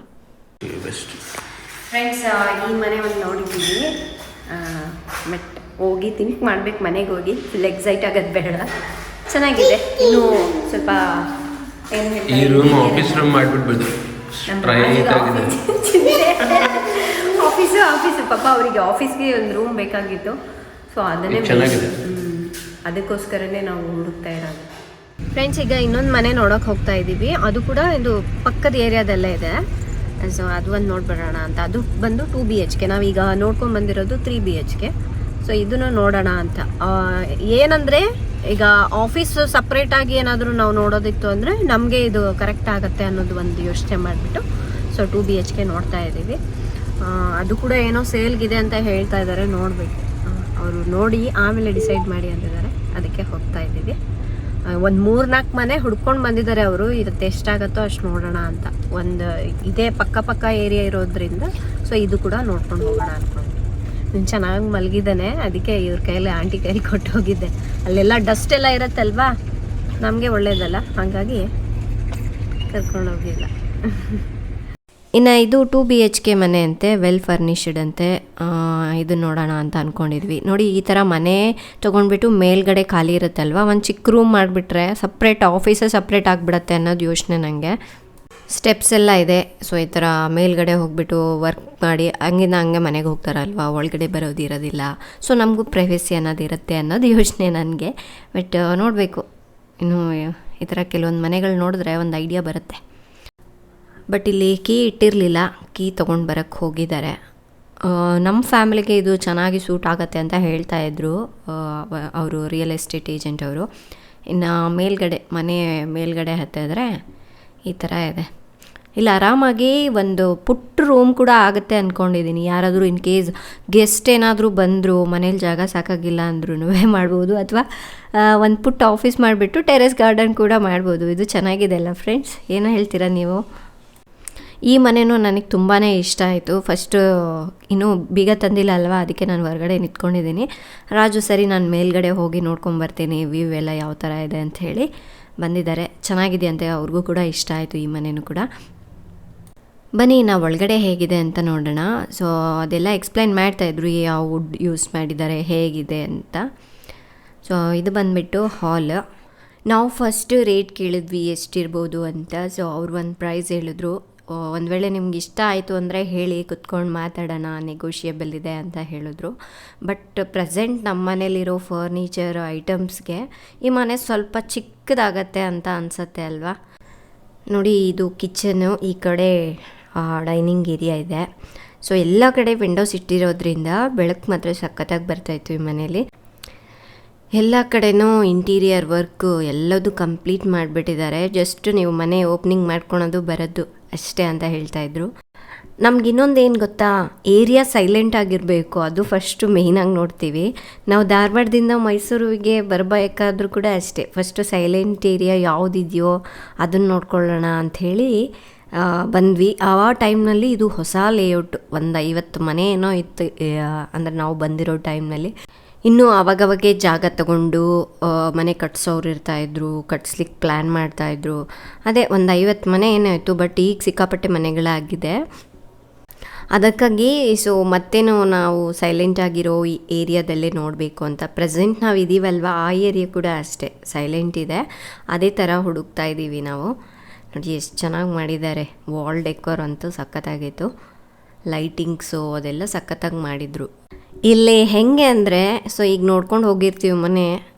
ಫ್ರೆಂಡ್ಸ್, ಈ ಮನೆ ಒಂದು ನೋಡಿದ್ದೀವಿ, ಬಟ್ ಹೋಗಿ ಥಿಂಕ್ ಮಾಡ್ಬೇಕು. ಮನೆಗೆ ಹೋಗಿ ಫುಲ್ ಎಕ್ಸೈಟ್ ಆಗೋದು ಬೇಡ. ಚೆನ್ನಾಗಿದೆ. ಇನ್ನೂ ಸ್ವಲ್ಪ ಏನು ಈ ರೂಮ್ ಆಫೀಸ್ ರೂಮ್ ಮಾಡಿಬಿಡ್ಬೋದು. ಆಫೀಸು ಪಾಪ ಅವರಿಗೆ ಆಫೀಸ್ಗೆ ಒಂದು ರೂಮ್ ಬೇಕಾಗಿತ್ತು. ಸೊ ಅದನ್ನೇ ಅದಕ್ಕೋಸ್ಕರನೇ ನಾವು ಹುಡುಕ್ತಾ ಇರೋದು. ಫ್ರೆಂಡ್ಸ್, ಈಗ ಇನ್ನೊಂದು ಮನೆ ನೋಡೋಕೆ ಹೋಗ್ತಾ ಇದ್ದೀವಿ. ಅದು ಕೂಡ ಇದು ಪಕ್ಕದ ಏರಿಯಾದಲ್ಲೇ ಇದೆ. ಸೊ ಅದು ಒಂದು ನೋಡ್ಬಿಡೋಣ ಅಂತ. ಅದು ಬಂದು 2 BHK. ನಾವೀಗ ನೋಡ್ಕೊಂಡು ಬಂದಿರೋದು 3 BHK. ಸೊ ಇದನ್ನು ನೋಡೋಣ ಅಂತ. ಏನಂದರೆ ಈಗ ಆಫೀಸು ಸಪ್ರೇಟಾಗಿ ಏನಾದರೂ ನಾವು ನೋಡೋದಿತ್ತು ಅಂದರೆ ನಮಗೆ ಇದು ಕರೆಕ್ಟ್ ಆಗುತ್ತೆ ಅನ್ನೋದು ಒಂದು ಯೋಚನೆ ಮಾಡಿಬಿಟ್ಟು ಸೊ 2 BHK ನೋಡ್ತಾ ಇದ್ದೀವಿ. ಅದು ಕೂಡ ಏನೋ ಸೇಲ್ಗಿದೆ ಅಂತ ಹೇಳ್ತಾ ಇದ್ದಾರೆ, ನೋಡಬೇಕು. ಅವರು ನೋಡಿ ಆಮೇಲೆ ಡಿಸೈಡ್ ಮಾಡಿ ಅಂತಿದ್ದಾರೆ, ಅದಕ್ಕೆ ಹೋಗ್ತಾ ಇದ್ದೀವಿ. ಒಂದು 3-4 ಮನೆ ಹುಡ್ಕೊಂಡು ಬಂದಿದ್ದಾರೆ ಅವರು. ಇವತ್ತು ಎಷ್ಟಾಗತ್ತೋ ಅಷ್ಟು ನೋಡೋಣ ಅಂತ. ಒಂದು ಇದೇ ಪಕ್ಕ ಏರಿಯಾ ಇರೋದ್ರಿಂದ ಸೊ ಇದು ಕೂಡ ನೋಡ್ಕೊಂಡು ಹೋಗೋಣ ಅಂದ್ಕೊಂಡು. ಚೆನ್ನಾಗಿ ಮಲಗಿದ್ದಾನೆ, ಅದಕ್ಕೆ ಇವ್ರ ಕೈಯಲ್ಲಿ ಆಂಟಿ ಕೈಲಿ ಕೊಟ್ಟು ಹೋಗಿದ್ದೆ. ಅಲ್ಲೆಲ್ಲ ಡಸ್ಟ್ ಎಲ್ಲ ಇರುತ್ತಲ್ವಾ, ನಮಗೆ ಒಳ್ಳೇದಲ್ಲ, ಹಾಗಾಗಿ ಕರ್ಕೊಂಡು ಹೋಗಿಲ್ಲ. ಇನ್ನು ಇದು 2 BHK ಮನೆ ಅಂತೆ, ವೆಲ್ ಫರ್ನಿಶ್ಡ್ ಅಂತೆ. ಇದು ನೋಡೋಣ ಅಂತ ಅಂದ್ಕೊಂಡಿದ್ವಿ. ನೋಡಿ, ಈ ಥರ ಮನೆ ತೊಗೊಂಡ್ಬಿಟ್ಟು ಮೇಲ್ಗಡೆ ಖಾಲಿ ಇರುತ್ತಲ್ವ, ಒಂದು ಚಿಕ್ಕ ರೂಮ್ ಮಾಡಿಬಿಟ್ರೆ ಸಪ್ರೇಟ್ ಆಫೀಸೇ ಸಪ್ರೇಟ್ ಆಗಿಬಿಡತ್ತೆ ಅನ್ನೋದು ಯೋಚನೆ ನನಗೆ. ಸ್ಟೆಪ್ಸ್ ಎಲ್ಲ ಇದೆ. ಸೊ ಈ ಥರ ಮೇಲ್ಗಡೆ ಹೋಗ್ಬಿಟ್ಟು ವರ್ಕ್ ಮಾಡಿ ಹಂಗೆ ಮನೆಗೆ ಹೋಗ್ತಾರಲ್ವ, ಒಳಗಡೆ ಬರೋದು ಇರೋದಿಲ್ಲ. ಸೊ ನಮಗೂ ಪ್ರೈವೇಸಿ ಅನ್ನೋದು ಇರುತ್ತೆ ಅನ್ನೋದು ಯೋಚನೆ ನನಗೆ. ಬಟ್ ನೋಡಬೇಕು, ಇನ್ನು ಈ ಥರ ಕೆಲವೊಂದು ಮನೆಗಳು ನೋಡಿದ್ರೆ ಒಂದು ಐಡಿಯಾ ಬರುತ್ತೆ. ಬಟ್ ಇಲ್ಲಿ ಕೀ ಇಟ್ಟಿರಲಿಲ್ಲ, ಕೀ ತೊಗೊಂಡು ಬರೋಕ್ಕೆ ಹೋಗಿದ್ದಾರೆ. ನಮ್ಮ ಫ್ಯಾಮಿಲಿಗೆ ಇದು ಚೆನ್ನಾಗಿ ಸೂಟ್ ಆಗುತ್ತೆ ಅಂತ ಹೇಳ್ತಾಯಿದ್ರು ಅವರು, ರಿಯಲ್ ಎಸ್ಟೇಟ್ ಏಜೆಂಟ್ ಅವರು. ಇನ್ನು ಮನೆ ಮೇಲ್ಗಡೆ ಹತ್ತಿದ್ರೆ ಈ ಥರ ಇದೆ. ಇಲ್ಲಿ ಆರಾಮಾಗಿ ಒಂದು ಪುಟ್ಟ ರೂಮ್ ಕೂಡ ಆಗುತ್ತೆ ಅಂದ್ಕೊಂಡಿದ್ದೀನಿ. ಯಾರಾದರೂ ಇನ್ ಕೇಸ್ ಗೆಸ್ಟ್ ಏನಾದರೂ ಬಂದರು, ಮನೇಲಿ ಜಾಗ ಸಾಕಾಗಿಲ್ಲ ಅಂದ್ರೂ ಮಾಡ್ಬೋದು, ಅಥವಾ ಒಂದು ಪುಟ್ಟ ಆಫೀಸ್ ಮಾಡಿಬಿಟ್ಟು ಟೆರೆಸ್ ಗಾರ್ಡನ್ ಕೂಡ ಮಾಡ್ಬೋದು. ಇದು ಚೆನ್ನಾಗಿದೆ ಅಲ್ಲ ಫ್ರೆಂಡ್ಸ್, ಏನೋ ಹೇಳ್ತೀರಾ ನೀವು? ಈ ಮನೆಯೂ ನನಗೆ ತುಂಬಾ ಇಷ್ಟ ಆಯಿತು. ಫಸ್ಟು ಇನ್ನೂ ಬೀಗ ತಂದಿಲ್ಲ ಅಲ್ವಾ, ಅದಕ್ಕೆ ನಾನು ಹೊರಗಡೆ ನಿಂತ್ಕೊಂಡಿದ್ದೀನಿ. ರಾಜು ಸರಿ ನಾನು ಮೇಲ್ಗಡೆ ಹೋಗಿ ನೋಡ್ಕೊಂಬರ್ತೀನಿ, ವ್ಯೂ ಎಲ್ಲ ಯಾವ ಥರ ಇದೆ ಅಂತ ಹೇಳಿ ಬಂದಿದ್ದಾರೆ. ಚೆನ್ನಾಗಿದೆ ಅಂತೆ, ಅವ್ರಿಗೂ ಕೂಡ ಇಷ್ಟ ಆಯಿತು ಈ ಮನೆಯೂ ಕೂಡ. ಬನ್ನಿ ನಾವು ಒಳಗಡೆ ಹೇಗಿದೆ ಅಂತ ನೋಡೋಣ. ಸೊ ಅದೆಲ್ಲ ಎಕ್ಸ್ಪ್ಲೈನ್ ಮಾಡ್ತಾಯಿದ್ರು ಯಾವ ವುಡ್ ಯೂಸ್ ಮಾಡಿದ್ದಾರೆ ಹೇಗಿದೆ ಅಂತ. ಸೊ ಇದು ಬಂದುಬಿಟ್ಟು ಹಾಲ್. ನಾವು ಫಸ್ಟ್ ರೇಟ್ ಕೇಳಿದ್ವಿ ಎಷ್ಟಿರ್ಬೋದು ಅಂತ. ಸೊ ಅವ್ರು ಒಂದು ಪ್ರೈಸ್ ಹೇಳಿದ್ರು. ಒಂದು ವೇಳೆ ನಿಮ್ಗೆ ಇಷ್ಟ ಆಯಿತು ಅಂದರೆ ಹೇಳಿ, ಕುತ್ಕೊಂಡು ಮಾತಾಡೋಣ, ನೆಗೋಷಿಯಬಲ್ ಇದೆ ಅಂತ ಹೇಳಿದ್ರು. ಬಟ್ ಪ್ರೆಸೆಂಟ್ ನಮ್ಮ ಮನೇಲಿರೋ ಫರ್ನಿಚರ್ ಐಟಮ್ಸ್ಗೆ ಈ ಮನೆ ಸ್ವಲ್ಪ ಚಿಕ್ಕದಾಗತ್ತೆ ಅಂತ ಅನಿಸತ್ತೆ ಅಲ್ವಾ. ನೋಡಿ, ಇದು ಕಿಚನ್ನು, ಈ ಕಡೆ ಡೈನಿಂಗ್ ಏರಿಯಾ ಇದೆ. ಸೊ ಎಲ್ಲ ಕಡೆ ವಿಂಡೋಸ್ ಇಟ್ಟಿರೋದ್ರಿಂದ ಬೆಳಕು ಮಾತ್ರ ಸಖತ್ತಾಗಿ ಬರ್ತಾಯಿತ್ತು ಈ ಮನೇಲಿ. ಎಲ್ಲ ಕಡೆನೂ ಇಂಟೀರಿಯರ್ ವರ್ಕು ಎಲ್ಲದೂ ಕಂಪ್ಲೀಟ್ ಮಾಡಿಬಿಟ್ಟಿದ್ದಾರೆ. ಜಸ್ಟ್ ನೀವು ಮನೆ ಓಪನಿಂಗ್ ಮಾಡ್ಕೊಳೋದು ಬರೋದು ಅಷ್ಟೇ ಅಂತ ಹೇಳ್ತಾಯಿದ್ರು. ನಮ್ಗೆ ಇನ್ನೊಂದೇನು ಗೊತ್ತಾ, ಏರಿಯಾ ಸೈಲೆಂಟ್ ಆಗಿರಬೇಕು, ಅದು ಫಸ್ಟು ಮೇಯ್ನಾಗಿ ನೋಡ್ತೀವಿ. ನಾವು ಧಾರವಾಡದಿಂದ ಮೈಸೂರಿಗೆ ಬರಬೇಕಾದ್ರೂ ಕೂಡ ಅಷ್ಟೇ, ಫಸ್ಟು ಸೈಲೆಂಟ್ ಏರಿಯಾ ಯಾವುದಿದೆಯೋ ಅದನ್ನು ನೋಡ್ಕೊಳ್ಳೋಣ ಅಂಥೇಳಿ ಬಂದ್ವಿ. ಆ ಟೈಮ್ನಲ್ಲಿ ಇದು ಹೊಸ ಲೇಔಟ್, ಒಂದು 50 ಮನೆ ಏನೋ ಇತ್ತು, ಅಂದರೆ ನಾವು ಬಂದಿರೋ ಟೈಮ್ನಲ್ಲಿ. ಇನ್ನೂ ಆವಾಗವಾಗೆ ಜಾಗ ತಗೊಂಡು ಮನೆ ಕಟ್ಸೋರು ಇರ್ತಾಯಿದ್ರು, ಕಟ್ಸ್ಲಿಕ್ಕೆ ಪ್ಲ್ಯಾನ್ ಮಾಡ್ತಾಯಿದ್ರು. ಅದೇ ಒಂದು 50 ಮನೆ ಏನೋ ಇತ್ತು. ಬಟ್ ಈಗ ಸಿಕ್ಕಾಪಟ್ಟೆ ಮನೆಗಳಾಗಿದೆ. ಅದಕ್ಕಾಗಿ ಸೊ ಮತ್ತೇನೋ ನಾವು ಸೈಲೆಂಟಾಗಿರೋ ಈ ಏರಿಯಾದಲ್ಲೇ ನೋಡಬೇಕು ಅಂತ. ಪ್ರೆಸೆಂಟ್ ನಾವು ಇದ್ದೀವಲ್ವ, ಆ ಏರಿಯಾ ಕೂಡ ಅಷ್ಟೇ ಸೈಲೆಂಟ್ ಇದೆ. ಅದೇ ಥರ ಹುಡುಕ್ತಾ ಇದ್ದೀವಿ ನಾವು. ನೋಡಿ ಎಷ್ಟು ಚೆನ್ನಾಗಿ ಮಾಡಿದ್ದಾರೆ. ವಾಲ್ ಡೆಕೋರ್ ಅಂತೂ ಸಖತ್ತಾಗಿತ್ತು. ಲೈಟಿಂಗ್ಸು ಅದೆಲ್ಲ ಸಖತ್ತಾಗಿ ಮಾಡಿದರು. ಇಲ್ಲಿ ಹೆಂಗೆ ಅಂದರೆ, ಸೊ ಈಗ ನೋಡ್ಕೊಂಡು ಹೋಗಿರ್ತೀವಿ ಮನೆ,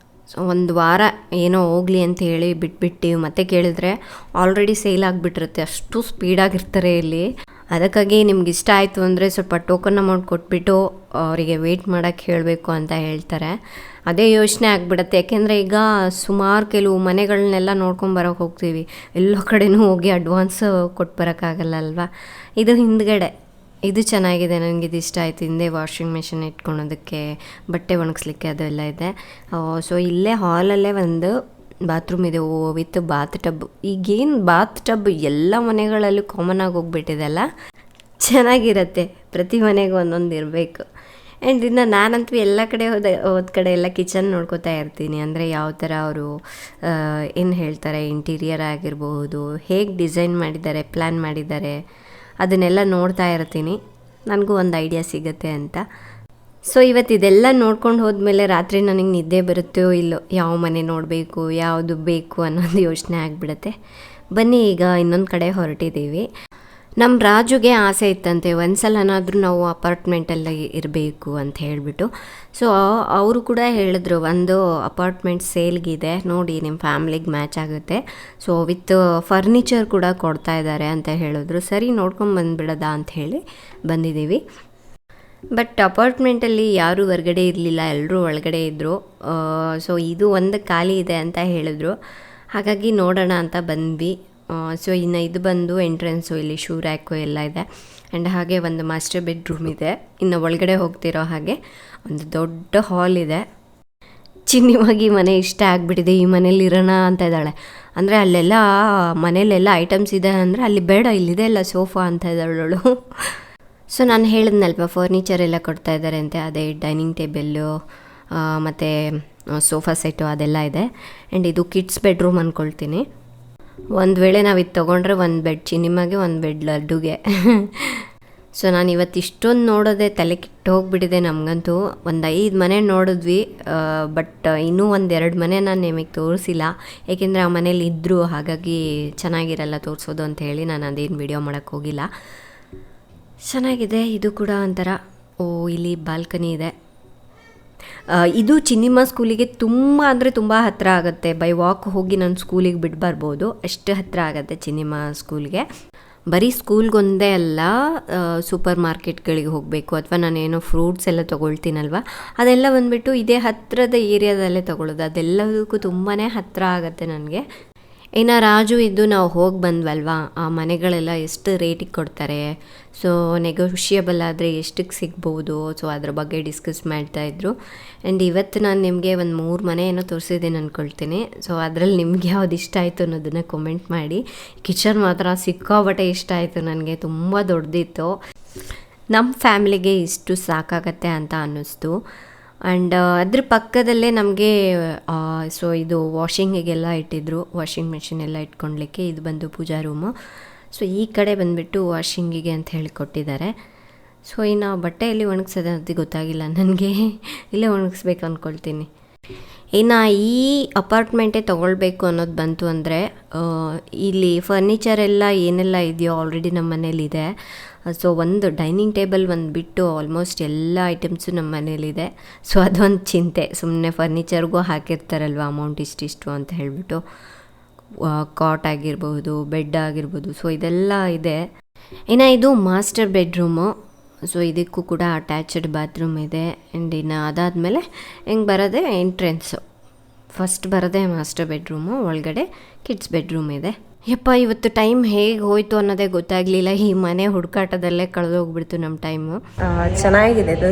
ಸೊ ಒಂದು ವಾರ ಏನೋ ಹೋಗಲಿ ಅಂತ ಹೇಳಿ ಬಿಟ್ಬಿಟ್ಟಿವಿ. ಮತ್ತೆ ಕೇಳಿದ್ರೆ ಆಲ್ರೆಡಿ ಸೇಲ್ ಆಗಿಬಿಟ್ಟಿರುತ್ತೆ, ಅಷ್ಟು ಸ್ಪೀಡಾಗಿರ್ತಾರೆ ಇಲ್ಲಿ. ಅದಕ್ಕಾಗಿ ನಿಮ್ಗೆ ಇಷ್ಟ ಆಯಿತು ಅಂದರೆ ಸ್ವಲ್ಪ ಟೋಕನ್ ಅಮೌಂಟ್ ಕೊಟ್ಬಿಟ್ಟು ಅವರಿಗೆ ವೆಯ್ಟ್ ಮಾಡೋಕ್ಕೆ ಹೇಳಬೇಕು ಅಂತ ಹೇಳ್ತಾರೆ. ಅದೇ ಯೋಚನೆ ಆಗಿಬಿಡತ್ತೆ. ಯಾಕೆಂದರೆ ಈಗ ಸುಮಾರು ಕೆಲವು ಮನೆಗಳನ್ನೆಲ್ಲ ನೋಡ್ಕೊಂಬರೋಕೆ ಹೋಗ್ತೀವಿ, ಎಲ್ಲ ಕಡೆನೂ ಹೋಗಿ ಅಡ್ವಾನ್ಸ್ ಕೊಟ್ಟು ಬರೋಕ್ಕಾಗಲ್ಲ ಅಲ್ವಾ. ಇದು ಹಿಂದ್ಗಡೆ ಇದು ಚೆನ್ನಾಗಿದೆ, ನನಗೆ ಇದು ಇಷ್ಟ ಆಯಿತು. ಹಿಂದೆ ವಾಷಿಂಗ್ ಮೆಷಿನ್ ಇಟ್ಕೊಳೋದಕ್ಕೆ, ಬಟ್ಟೆ ಒಣಗಿಸ್ಲಿಕ್ಕೆ ಅದೆಲ್ಲ ಇದೆ. ಸೊ ಇಲ್ಲೇ ಹಾಲಲ್ಲೇ ಒಂದು ಬಾತ್ರೂಮ್ ಇದೆ ವಿತ್ ಬಾತ್ ಟಬ್. ಈಗೇನು ಬಾತ್ ಟಬ್ ಎಲ್ಲ ಮನೆಗಳಲ್ಲೂ ಕಾಮನ್ ಆಗಿ ಹೋಗ್ಬಿಟ್ಟಿದೆ ಅಲ್ಲ, ಚೆನ್ನಾಗಿರುತ್ತೆ. ಪ್ರತಿ ಮನೆಗೂ ಒಂದೊಂದು ಇರಬೇಕು. ಆ್ಯಂಡ್ ಇನ್ನು ನಾನಂತೂ ಎಲ್ಲ ಕಡೆ ಹೋದ ಕಡೆ ಎಲ್ಲ ಕಿಚನ್ ನೋಡ್ಕೋತಾ ಇರ್ತೀನಿ. ಅಂದರೆ ಯಾವ ಥರ ಅವರು ಏನು ಹೇಳ್ತಾರೆ, ಇಂಟೀರಿಯರ್ ಆಗಿರ್ಬೋದು, ಹೇಗೆ ಡಿಸೈನ್ ಮಾಡಿದ್ದಾರೆ, ಪ್ಲ್ಯಾನ್ ಮಾಡಿದ್ದಾರೆ, ಅದನ್ನೆಲ್ಲ ನೋಡ್ತಾ ಇರ್ತೀನಿ. ನನಗೂ ಒಂದು ಐಡಿಯಾ ಸಿಗುತ್ತೆ ಅಂತ. ಸೊ ಇವತ್ತು ಇದೆಲ್ಲ ನೋಡ್ಕೊಂಡು ಹೋದ್ಮೇಲೆ ರಾತ್ರಿ ನನಗೆ ನಿದ್ದೆ ಬರುತ್ತೋ ಇಲ್ಲೋ, ಯಾವ ಮನೆ ನೋಡಬೇಕು, ಯಾವುದು ಬೇಕು ಅನ್ನೋದು ಯೋಚನೆ ಆಗಿಬಿಡುತ್ತೆ. ಬನ್ನಿ, ಈಗ ಇನ್ನೊಂದು ಕಡೆ ಹೊರಟಿದ್ದೀವಿ. ನಮ್ಮ ರಾಜುಗೆ ಆಸೆ ಇತ್ತಂತೆ ಒಂದ್ಸಲನಾದರೂ ನಾವು ಅಪಾರ್ಟ್ಮೆಂಟಲ್ಲಿ ಇರಬೇಕು ಅಂತ ಹೇಳಿಬಿಟ್ಟು. ಸೊ ಅವರು ಕೂಡ ಹೇಳಿದ್ರು, ಒಂದು ಅಪಾರ್ಟ್ಮೆಂಟ್ ಸೇಲ್ಗಿದೆ ನೋಡಿ, ನಿಮ್ಮ ಫ್ಯಾಮ್ಲಿಗೆ ಮ್ಯಾಚ್ ಆಗುತ್ತೆ, ಸೊ ವಿತ್ ಫರ್ನಿಚರ್ ಕೂಡ ಕೊಡ್ತಾ ಇದ್ದಾರೆ ಅಂತ ಹೇಳಿದ್ರು. ಸರಿ, ನೋಡ್ಕೊಂಡು ಬಂದುಬಿಡೋದಾ ಅಂತ ಹೇಳಿ ಬಂದಿದ್ದೀವಿ. ಬಟ್ ಅಪಾರ್ಟ್ಮೆಂಟಲ್ಲಿ ಯಾರೂ ಹೊರಗಡೆ ಇರಲಿಲ್ಲ, ಎಲ್ಲರೂ ಒಳಗಡೆ ಇದ್ದರು. ಸೊ ಇದು ಒಂದು ಖಾಲಿ ಇದೆ ಅಂತ ಹೇಳಿದ್ರು, ಹಾಗಾಗಿ ನೋಡೋಣ ಅಂತ ಬಂದ್ವಿ. ಸೊ ಇನ್ನು ಇದು ಬಂದು ಎಂಟ್ರೆನ್ಸು, ಇಲ್ಲಿ ಶೂ ರ್ಯಾಕು ಎಲ್ಲ ಇದೆ. ಆ್ಯಂಡ್ ಹಾಗೆ ಒಂದು ಮಾಸ್ಟರ್ ಬೆಡ್ರೂಮ್ ಇದೆ. ಇನ್ನು ಒಳಗಡೆ ಹೋಗ್ತಿರೋ ಹಾಗೆ ಒಂದು ದೊಡ್ಡ ಹಾಲ್ ಇದೆ. ಚಿನ್ನಿವಾಗಿ ಮನೆ ಇಷ್ಟ ಆಗಿಬಿಟ್ಟಿದೆ, ಈ ಮನೇಲಿ ಇರೋಣ ಅಂತ ಇದ್ದಾಳೆ. ಅಂದರೆ ಅಲ್ಲೆಲ್ಲ ಮನೇಲೆಲ್ಲ ಐಟಮ್ಸ್ ಇದೆ ಅಂದರೆ ಅಲ್ಲಿ ಬೇಡ, ಇಲ್ಲಿದೆ ಎಲ್ಲ ಸೋಫಾ ಅಂತ ಇದ್ದಾಳವಳು. ಸೊ ನಾನು ಹೇಳಿದ್ನಲ್ವ, ಫರ್ನಿಚರ್ ಎಲ್ಲ ಕೊಡ್ತಾ ಇದ್ದಾರೆ ಅಂತೆ. ಅದೇ ಡೈನಿಂಗ್ ಟೇಬಲ್ಲು ಮತ್ತು ಸೋಫಾ ಸೆಟ್ಟು ಅದೆಲ್ಲ ಇದೆ. ಆ್ಯಂಡ್ ಇದು ಕಿಡ್ಸ್ ಬೆಡ್ರೂಮ್ ಅಂದ್ಕೊಳ್ತೀನಿ. ಒಂದು ವೇಳೆ ನಾವು ಇದು ತೊಗೊಂಡ್ರೆ ಒಂದು ಬೆಡ್ ಚಿನ್ನಿಮಗೆ, ಒಂದು ಬೆಡ್ ಲಡ್ಡುಗೆ. ಸೊ ನಾನು ಇವತ್ತು ಇಷ್ಟೊಂದು ನೋಡೋದೆ ತಲೆ ಕೆಟ್ಟು ಹೋಗಿಬಿಟ್ಟಿದೆ ನಮಗಂತೂ. ಒಂದು 5 ಮನೆ ನೋಡಿದ್ವಿ, ಬಟ್ ಇನ್ನೂ 1-2 ಮನೆ ನಾನು ನಿಮಗೆ ತೋರಿಸಿಲ್ಲ. ಏಕೆಂದರೆ ಆ ಮನೇಲಿ ಇದ್ದರು, ಹಾಗಾಗಿ ಚೆನ್ನಾಗಿರಲ್ಲ ತೋರಿಸೋದು ಅಂತ ಹೇಳಿ ನಾನು ಅದೇನು ವಿಡಿಯೋ ಮಾಡೋಕ್ಕೆ ಹೋಗಿಲ್ಲ. ಚೆನ್ನಾಗಿದೆ ಇದು ಕೂಡ ಒಂಥರ. ಇಲ್ಲಿ ಬಾಲ್ಕನಿ ಇದೆ. ಇದು ಚಿನ್ನಿಮ್ಮ ಸ್ಕೂಲಿಗೆ ತುಂಬ ಅಂದರೆ ತುಂಬ ಹತ್ತಿರ ಆಗುತ್ತೆ. ಬೈ ವಾಕ್ ಹೋಗಿ ನಾನು ಸ್ಕೂಲಿಗೆ ಬಿಟ್ಟು ಬರ್ಬೋದು, ಅಷ್ಟು ಹತ್ತಿರ ಆಗುತ್ತೆ ಚಿನ್ನಿಮ್ಮ ಸ್ಕೂಲ್ಗೆ. ಬರೀ ಸ್ಕೂಲ್ಗೊಂದೇ ಅಲ್ಲ, ಸೂಪರ್ ಮಾರ್ಕೆಟ್ಗಳಿಗೆ ಹೋಗಬೇಕು ಅಥವಾ ನಾನೇನೋ ಫ್ರೂಟ್ಸ್ ಎಲ್ಲ ತೊಗೊಳ್ತೀನಲ್ವ, ಅದೆಲ್ಲ ಬಂದುಬಿಟ್ಟು ಇದೇ ಹತ್ತಿರದ ಏರಿಯಾದಲ್ಲೇ ತೊಗೊಳ್ಳೋದು. ಅದೆಲ್ಲದಕ್ಕೂ ತುಂಬಾ ಹತ್ತಿರ ಆಗುತ್ತೆ ನನಗೆ. ಇನ್ನು ರಾಜು ಇದ್ದು ನಾವು ಹೋಗಿ ಬಂದ್ವಲ್ವ, ಆ ಮನೆಗಳೆಲ್ಲ ಎಷ್ಟು ರೇಟಿಗೆ ಕೊಡ್ತಾರೆ, ಸೊ ನೆಗೋಷಿಯಬಲ್ ಆದರೆ ಎಷ್ಟಕ್ಕೆ ಸಿಗ್ಬೋದು, ಸೊ ಅದ್ರ ಬಗ್ಗೆ ಡಿಸ್ಕಸ್ ಮಾಡ್ತಾಯಿದ್ರು. ಆ್ಯಂಡ್ ಇವತ್ತು ನಾನು ನಿಮಗೆ ಒಂದು 3 ಮನೆ ಏನೋ ತೋರಿಸಿದ್ದೀನಿ ಅಂದ್ಕೊಳ್ತೀನಿ. ಸೊ ಅದರಲ್ಲಿ ನಿಮ್ಗೆ ಯಾವ್ದು ಇಷ್ಟ ಆಯಿತು ಅನ್ನೋದನ್ನು ಕಮೆಂಟ್ ಮಾಡಿ. ಕಿಚನ್ ಮಾತ್ರ ಸಿಕ್ಕಾಬಟ್ಟೆ ಇಷ್ಟ ಆಯಿತು ನನಗೆ, ತುಂಬ ದೊಡ್ಡದಿತ್ತು. ನಮ್ಮ ಫ್ಯಾಮಿಲಿಗೆ ಇಷ್ಟು ಸಾಕಾಗತ್ತೆ ಅಂತ ಅನ್ನಿಸ್ತು. ಆ್ಯಂಡ್ ಅದ್ರ ಪಕ್ಕದಲ್ಲೇ ನಮಗೆ ಸೊ ಇದು ವಾಷಿಂಗಿಗೆಲ್ಲ ಇಟ್ಟಿದ್ರು, ವಾಷಿಂಗ್ ಮೆಷಿನ್ ಎಲ್ಲ ಇಟ್ಕೊಳ್ಲಿಕ್ಕೆ. ಇದು ಬಂದು ಪೂಜಾ ರೂಮು. ಸೊ ಈ ಕಡೆ ಬಂದುಬಿಟ್ಟು ವಾಷಿಂಗಿಗೆ ಅಂತ ಹೇಳಿ ಕೊಟ್ಟಿದ್ದಾರೆ. ಸೊ ಇನ್ನು ಬಟ್ಟೆಯಲ್ಲಿ ಒಣಗಿಸೋದು ಅದು ಗೊತ್ತಾಗಿಲ್ಲ ನನಗೆ, ಇಲ್ಲೇ ಒಣಗಿಸ್ಬೇಕು ಅಂದ್ಕೊಳ್ತೀನಿ. ಇನ್ನು ಈ ಅಪಾರ್ಟ್ಮೆಂಟೇ ತೊಗೊಳ್ಬೇಕು ಅನ್ನೋದು ಬಂತು ಅಂದರೆ ಇಲ್ಲಿ ಫರ್ನಿಚರ್ ಎಲ್ಲ ಏನೆಲ್ಲ ಇದೆಯೋ ಆಲ್ರೆಡಿ ನಮ್ಮ ಮನೇಲಿದೆ. ಸೊ ಒಂದು ಡೈನಿಂಗ್ ಟೇಬಲ್ ಒಂದು ಬಿಟ್ಟು ಆಲ್ಮೋಸ್ಟ್ ಎಲ್ಲ ಐಟಮ್ಸು ನಮ್ಮ ಮನೇಲಿದೆ. ಸೊ ಅದೊಂದು ಚಿಂತೆ, ಸುಮ್ಮನೆ ಫರ್ನಿಚರ್ಗೂ ಹಾಕಿರ್ತಾರಲ್ವ ಅಮೌಂಟ್ ಇಷ್ಟಿಷ್ಟು ಅಂತ ಹೇಳಿಬಿಟ್ಟು. ಕಾಟ್ ಆಗಿರ್ಬೋದು, ಬೆಡ್ ಆಗಿರ್ಬೋದು, ಸೊ ಇದೆಲ್ಲ ಇದೆ. ಇನ್ನು ಇದು ಮಾಸ್ಟರ್ ಬೆಡ್ರೂಮು. ಸೊ ಇದಕ್ಕೂ ಕೂಡ ಅಟ್ಯಾಚ್ಡ್ ಬಾತ್ರೂಮ್ ಇದೆ. ಆ್ಯಂಡ್ ಇನ್ನು ಅದಾದಮೇಲೆ ಹೆಂಗೆ ಬರೋದೆ ಎಂಟ್ರೆನ್ಸು, ಫಸ್ಟ್ ಬರೋದೇ ಮಾಸ್ಟರ್ ಬೆಡ್ರೂಮು, ಒಳಗಡೆ ಕಿಡ್ಸ್ ಬೆಡ್ರೂಮ್ ಇದೆ. ಯಪ್ಪ ಇವತ್ತು ಟೈಮ್ ಹೇಗೆ ಹೋಯ್ತು ಅನ್ನೋದೇ ಗೊತ್ತಾಗಲಿಲ್ಲ. ಈ ಮನೆ ಹುಡುಕಾಟದಲ್ಲೇ ಕಳೆದೋಗ್ಬಿಡ್ತು ನಮ್ಮ ಟೈಮು. ಚೆನ್ನಾಗಿದೆ ಇದು.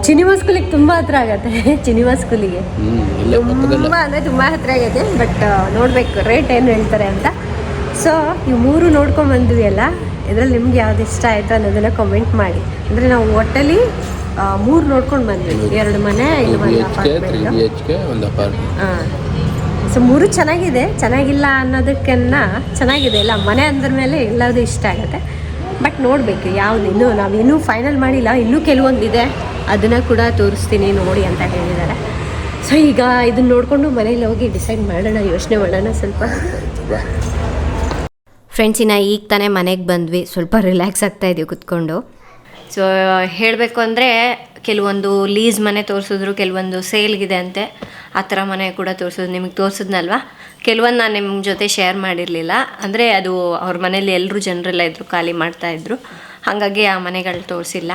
ಚಿನಿಮಾ ಸ್ಕೂಲಿಗೆ ತುಂಬ ಹತ್ರ ಆಗತ್ತೆ. ಚಿನಿಮಾ ಸ್ಕೂಲಿಗೆ ತುಂಬ ಅಂದರೆ ತುಂಬ ಹತ್ರ ಆಗತ್ತೆ. ಬಟ್ ನೋಡಬೇಕು ರೇಟ್ ಏನು ಹೇಳ್ತಾರೆ ಅಂತ. ಸೊ ಇವು 3 ನೋಡ್ಕೊಂಬಂದ್ವಿ ಅಲ್ಲ, ಇದರಲ್ಲಿ ನಿಮ್ಗೆ ಯಾವ್ದು ಇಷ್ಟ ಆಯಿತು ಅನ್ನೋದನ್ನು ಕಮೆಂಟ್ ಮಾಡಿ. ಅಂದರೆ ನಾವು ಒಟ್ಟಲ್ಲಿ 3 ನೋಡ್ಕೊಂಡು ಬಂದ್ವಿ, 2 ಮನೆ, ಒಂದು ಅಪಾರ್ಟ್ಮೆಂಟ್. ಹಾಂ, ಸೊ 3 ಚೆನ್ನಾಗಿದೆ, ಚೆನ್ನಾಗಿಲ್ಲ ಅನ್ನೋದಕ್ಕೆನ್ನ ಚೆನ್ನಾಗಿದೆ ಇಲ್ಲ. ಮನೆ ಅಂದ್ರ ಮೇಲೆ ಎಲ್ಲದೂ ಇಷ್ಟ ಆಗುತ್ತೆ. ಬಟ್ ನೋಡಬೇಕು ಯಾವುದು, ಇನ್ನೂ ನಾವಿನ್ನೂ ಫೈನಲ್ ಮಾಡಿಲ್ಲ, ಇನ್ನೂ ಕೆಲವೊಂದಿದೆ, ಅದನ್ನು ಕೂಡ ತೋರಿಸ್ತೀನಿ ನೋಡಿ ಅಂತ ಹೇಳಿದ್ದಾರೆ. ಸೊ ಈಗ ಇದನ್ನ ನೋಡಿಕೊಂಡು ಮನೇಲಿ ಹೋಗಿ ಡಿಸೈಡ್ ಮಾಡೋಣ, ಯೋಚನೆ ಮಾಡೋಣ ಸ್ವಲ್ಪ. ಫ್ರೆಂಡ್ಸಿನ ಈಗ ತಾನೇ ಮನೆಗೆ ಬಂದ್ವಿ, ಸ್ವಲ್ಪ ರಿಲ್ಯಾಕ್ಸ್ ಆಗ್ತಾಯಿದ್ದೀವಿ ಕುತ್ಕೊಂಡು. ಸೊ ಹೇಳಬೇಕು ಅಂದರೆ ಕೆಲವೊಂದು ಲೀಸ್ ಮನೆ ತೋರಿಸಿದ್ರು, ಕೆಲವೊಂದು ಸೇಲ್ಗಿದೆ ಅಂತೆ, ಆ ಥರ ಮನೆ ಕೂಡ ತೋರಿಸೋದು ನಿಮಗೆ ತೋರಿಸಿದ್ನಲ್ವ. ಕೆಲವೊಂದು ನಾನು ನಿಮ್ಮ ಜೊತೆ ಶೇರ್ ಮಾಡಿರಲಿಲ್ಲ, ಅಂದರೆ ಅದು ಅವ್ರ ಮನೇಲಿ ಎಲ್ಲರೂ ಜನರೆಲ್ಲ ಇದ್ದರು, ಖಾಲಿ ಮಾಡ್ತಾಯಿದ್ರು, ಹಾಗಾಗಿ ಆ ಮನೆಗಳು ತೋರಿಸಿಲ್ಲ.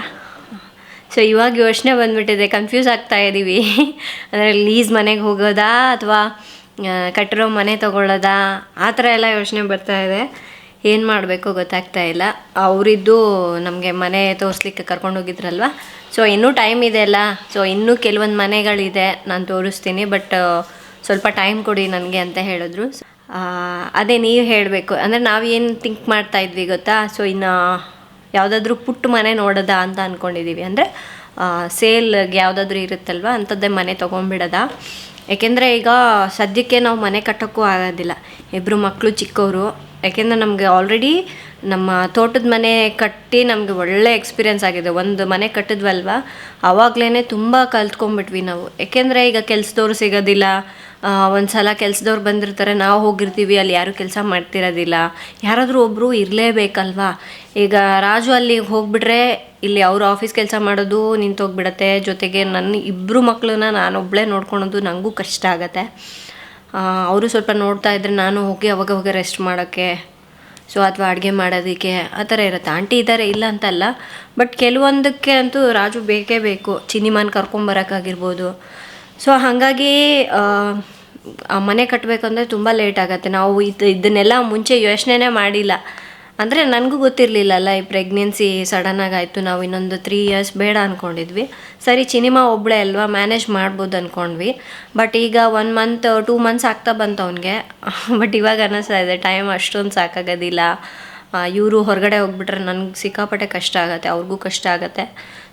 ಸೊ ಇವಾಗ ಯೋಚನೆ ಬಂದುಬಿಟ್ಟಿದೆ, ಕನ್ಫ್ಯೂಸ್ ಆಗ್ತಾ ಇದ್ದೀವಿ. ಅಂದರೆ ಲೀಸ್ ಮನೆಗೆ ಹೋಗೋದಾ ಅಥವಾ ಕಟ್ಟಿರೋ ಮನೆ ತೊಗೊಳ್ಳೋದಾ, ಆ ಥರ ಎಲ್ಲ ಯೋಚನೆ ಬರ್ತಾಯಿದೆ. ಏನು ಮಾಡಬೇಕು ಗೊತ್ತಾಗ್ತಾ ಇಲ್ಲ. ಅವರಿದ್ದು ನಮಗೆ ಮನೆ ತೋರಿಸ್ಲಿಕ್ಕೆ ಕರ್ಕೊಂಡು ಹೋಗಿದ್ರಲ್ವ. ಸೊ ಇನ್ನೂ ಟೈಮ್ ಇದೆ ಅಲ್ಲ, ಸೊ ಇನ್ನೂ ಕೆಲವೊಂದು ಮನೆಗಳಿದೆ, ನಾನು ತೋರಿಸ್ತೀನಿ, ಬಟ್ ಸ್ವಲ್ಪ ಟೈಮ್ ಕೊಡಿ ನನಗೆ ಅಂತ ಹೇಳಿದ್ರು. ಅದೇ ನೀವು ಹೇಳಬೇಕು, ಅಂದರೆ ನಾವೇನು ಥಿಂಕ್ ಮಾಡ್ತಾ ಇದ್ವಿ ಗೊತ್ತಾ. ಸೊ ಇನ್ನು ಯಾವುದಾದ್ರೂ ಪುಟ್ಟ ಮನೆ ನೋಡೋದಾ ಅಂತ ಅಂದ್ಕೊಂಡಿದ್ದೀವಿ. ಅಂದರೆ ಸೇಲ್ಗೆ ಯಾವುದಾದ್ರೂ ಇರುತ್ತಲ್ವ ಅಂಥದ್ದೇ ಮನೆ ತೊಗೊಂಡ್ಬಿಡೋದಾ. ಏಕೆಂದರೆ ಈಗ ಸದ್ಯಕ್ಕೆ ನಾವು ಮನೆ ಕಟ್ಟೋಕ್ಕೂ ಆಗೋದಿಲ್ಲ, 2 ಮಕ್ಕಳು ಚಿಕ್ಕವರು. ಯಾಕೆಂದರೆ ನಮಗೆ ಆಲ್ರೆಡಿ ನಮ್ಮ ತೋಟದ ಮನೆ ಕಟ್ಟಿ ನಮಗೆ ಒಳ್ಳೆ ಎಕ್ಸ್ಪೀರಿಯೆನ್ಸ್ ಆಗಿದೆ. ಒಂದು ಮನೆ ಕಟ್ಟಿದ್ವಲ್ವ, ಆವಾಗಲೇ ತುಂಬ ಕಲ್ತ್ಕೊಂಡ್ಬಿಟ್ವಿ ನಾವು. ಏಕೆಂದರೆ ಈಗ ಕೆಲಸದವ್ರು ಸಿಗೋದಿಲ್ಲ, ಒಂದು ಸಲ ಕೆಲಸದವ್ರು ಬಂದಿರ್ತಾರೆ, ನಾವು ಹೋಗಿರ್ತೀವಿ, ಅಲ್ಲಿ ಯಾರೂ ಕೆಲಸ ಮಾಡ್ತಿರೋದಿಲ್ಲ, ಯಾರಾದರೂ ಒಬ್ಬರು ಇರಲೇಬೇಕಲ್ವಾ. ಈಗ ರಾಜು ಅಲ್ಲಿಗೆ ಹೋಗ್ಬಿಟ್ರೆ ಇಲ್ಲಿ ಅವ್ರು ಆಫೀಸ್ ಕೆಲಸ ಮಾಡೋದು ನಿಂತೋಗ್ಬಿಡತ್ತೆ, ಜೊತೆಗೆ ನನ್ನ 2 ಮಕ್ಕಳನ್ನ ನಾನೊಬ್ಬಳೇ ನೋಡ್ಕೊಳೋದು ನನಗೂ ಕಷ್ಟ ಆಗತ್ತೆ. ಅವರು ಸ್ವಲ್ಪ ನೋಡ್ತಾ ಇದ್ದರೆ ನಾನು ಹೋಗಿ ಅವಾಗ ರೆಸ್ಟ್ ಮಾಡೋಕ್ಕೆ, ಸೊ ಅಥವಾ ಅಡುಗೆ ಮಾಡೋದಕ್ಕೆ ಆ ಥರ ಇರುತ್ತೆ. ಆಂಟಿ ಇದ್ದಾರೆ, ಇಲ್ಲ ಅಂತಲ್ಲ, ಬಟ್ ಕೆಲವೊಂದಕ್ಕೆ ಅಂತೂ ರಾಜು ಬೇಕೇ ಬೇಕು, ಚಿನಿಮಾನ್ ಕರ್ಕೊಂಬರೋಕ್ಕಾಗಿರ್ಬೋದು. ಸೊ ಹಾಗಾಗಿ ಮನೆ ಕಟ್ಟಬೇಕಂದ್ರೆ ತುಂಬ ಲೇಟ್ ಆಗುತ್ತೆ. ನಾವು ಇದನ್ನೆಲ್ಲ ಮುಂಚೆ ಯೋಚನೆ ಮಾಡಿಲ್ಲ. ಅಂದರೆ ನನಗೂ ಗೊತ್ತಿರಲಿಲ್ಲಲ್ಲ, ಈ ಪ್ರೆಗ್ನೆನ್ಸಿ ಸಡನ್ನಾಗಿ ಆಯಿತು. ನಾವು ಇನ್ನೊಂದು 3 ಇಯರ್ಸ್ ಬೇಡ ಅಂದ್ಕೊಂಡಿದ್ವಿ. ಸರಿ ಚಿನಿಮಾ ಒಬ್ಬಳೇ ಅಲ್ವಾ, ಮ್ಯಾನೇಜ್ ಮಾಡ್ಬೋದು ಅಂದ್ಕೊಂಡ್ವಿ. ಬಟ್ ಈಗ 1 ಮಂತ್ 2 ಮಂತ್ಸ್ ಆಗ್ತಾ ಬಂತು ಅವನಿಗೆ. ಬಟ್ ಇವಾಗ ಅನ್ನಿಸ್ತಾ ಇದೆ ಟೈಮ್ ಅಷ್ಟೊಂದು ಸಾಕಾಗೋದಿಲ್ಲ. ಇವರು ಹೊರಗಡೆ ಹೋಗ್ಬಿಟ್ರೆ ನನಗೆ ಸಿಕ್ಕಾಪಟ್ಟೆ ಕಷ್ಟ ಆಗುತ್ತೆ, ಅವ್ರಿಗೂ ಕಷ್ಟ ಆಗುತ್ತೆ.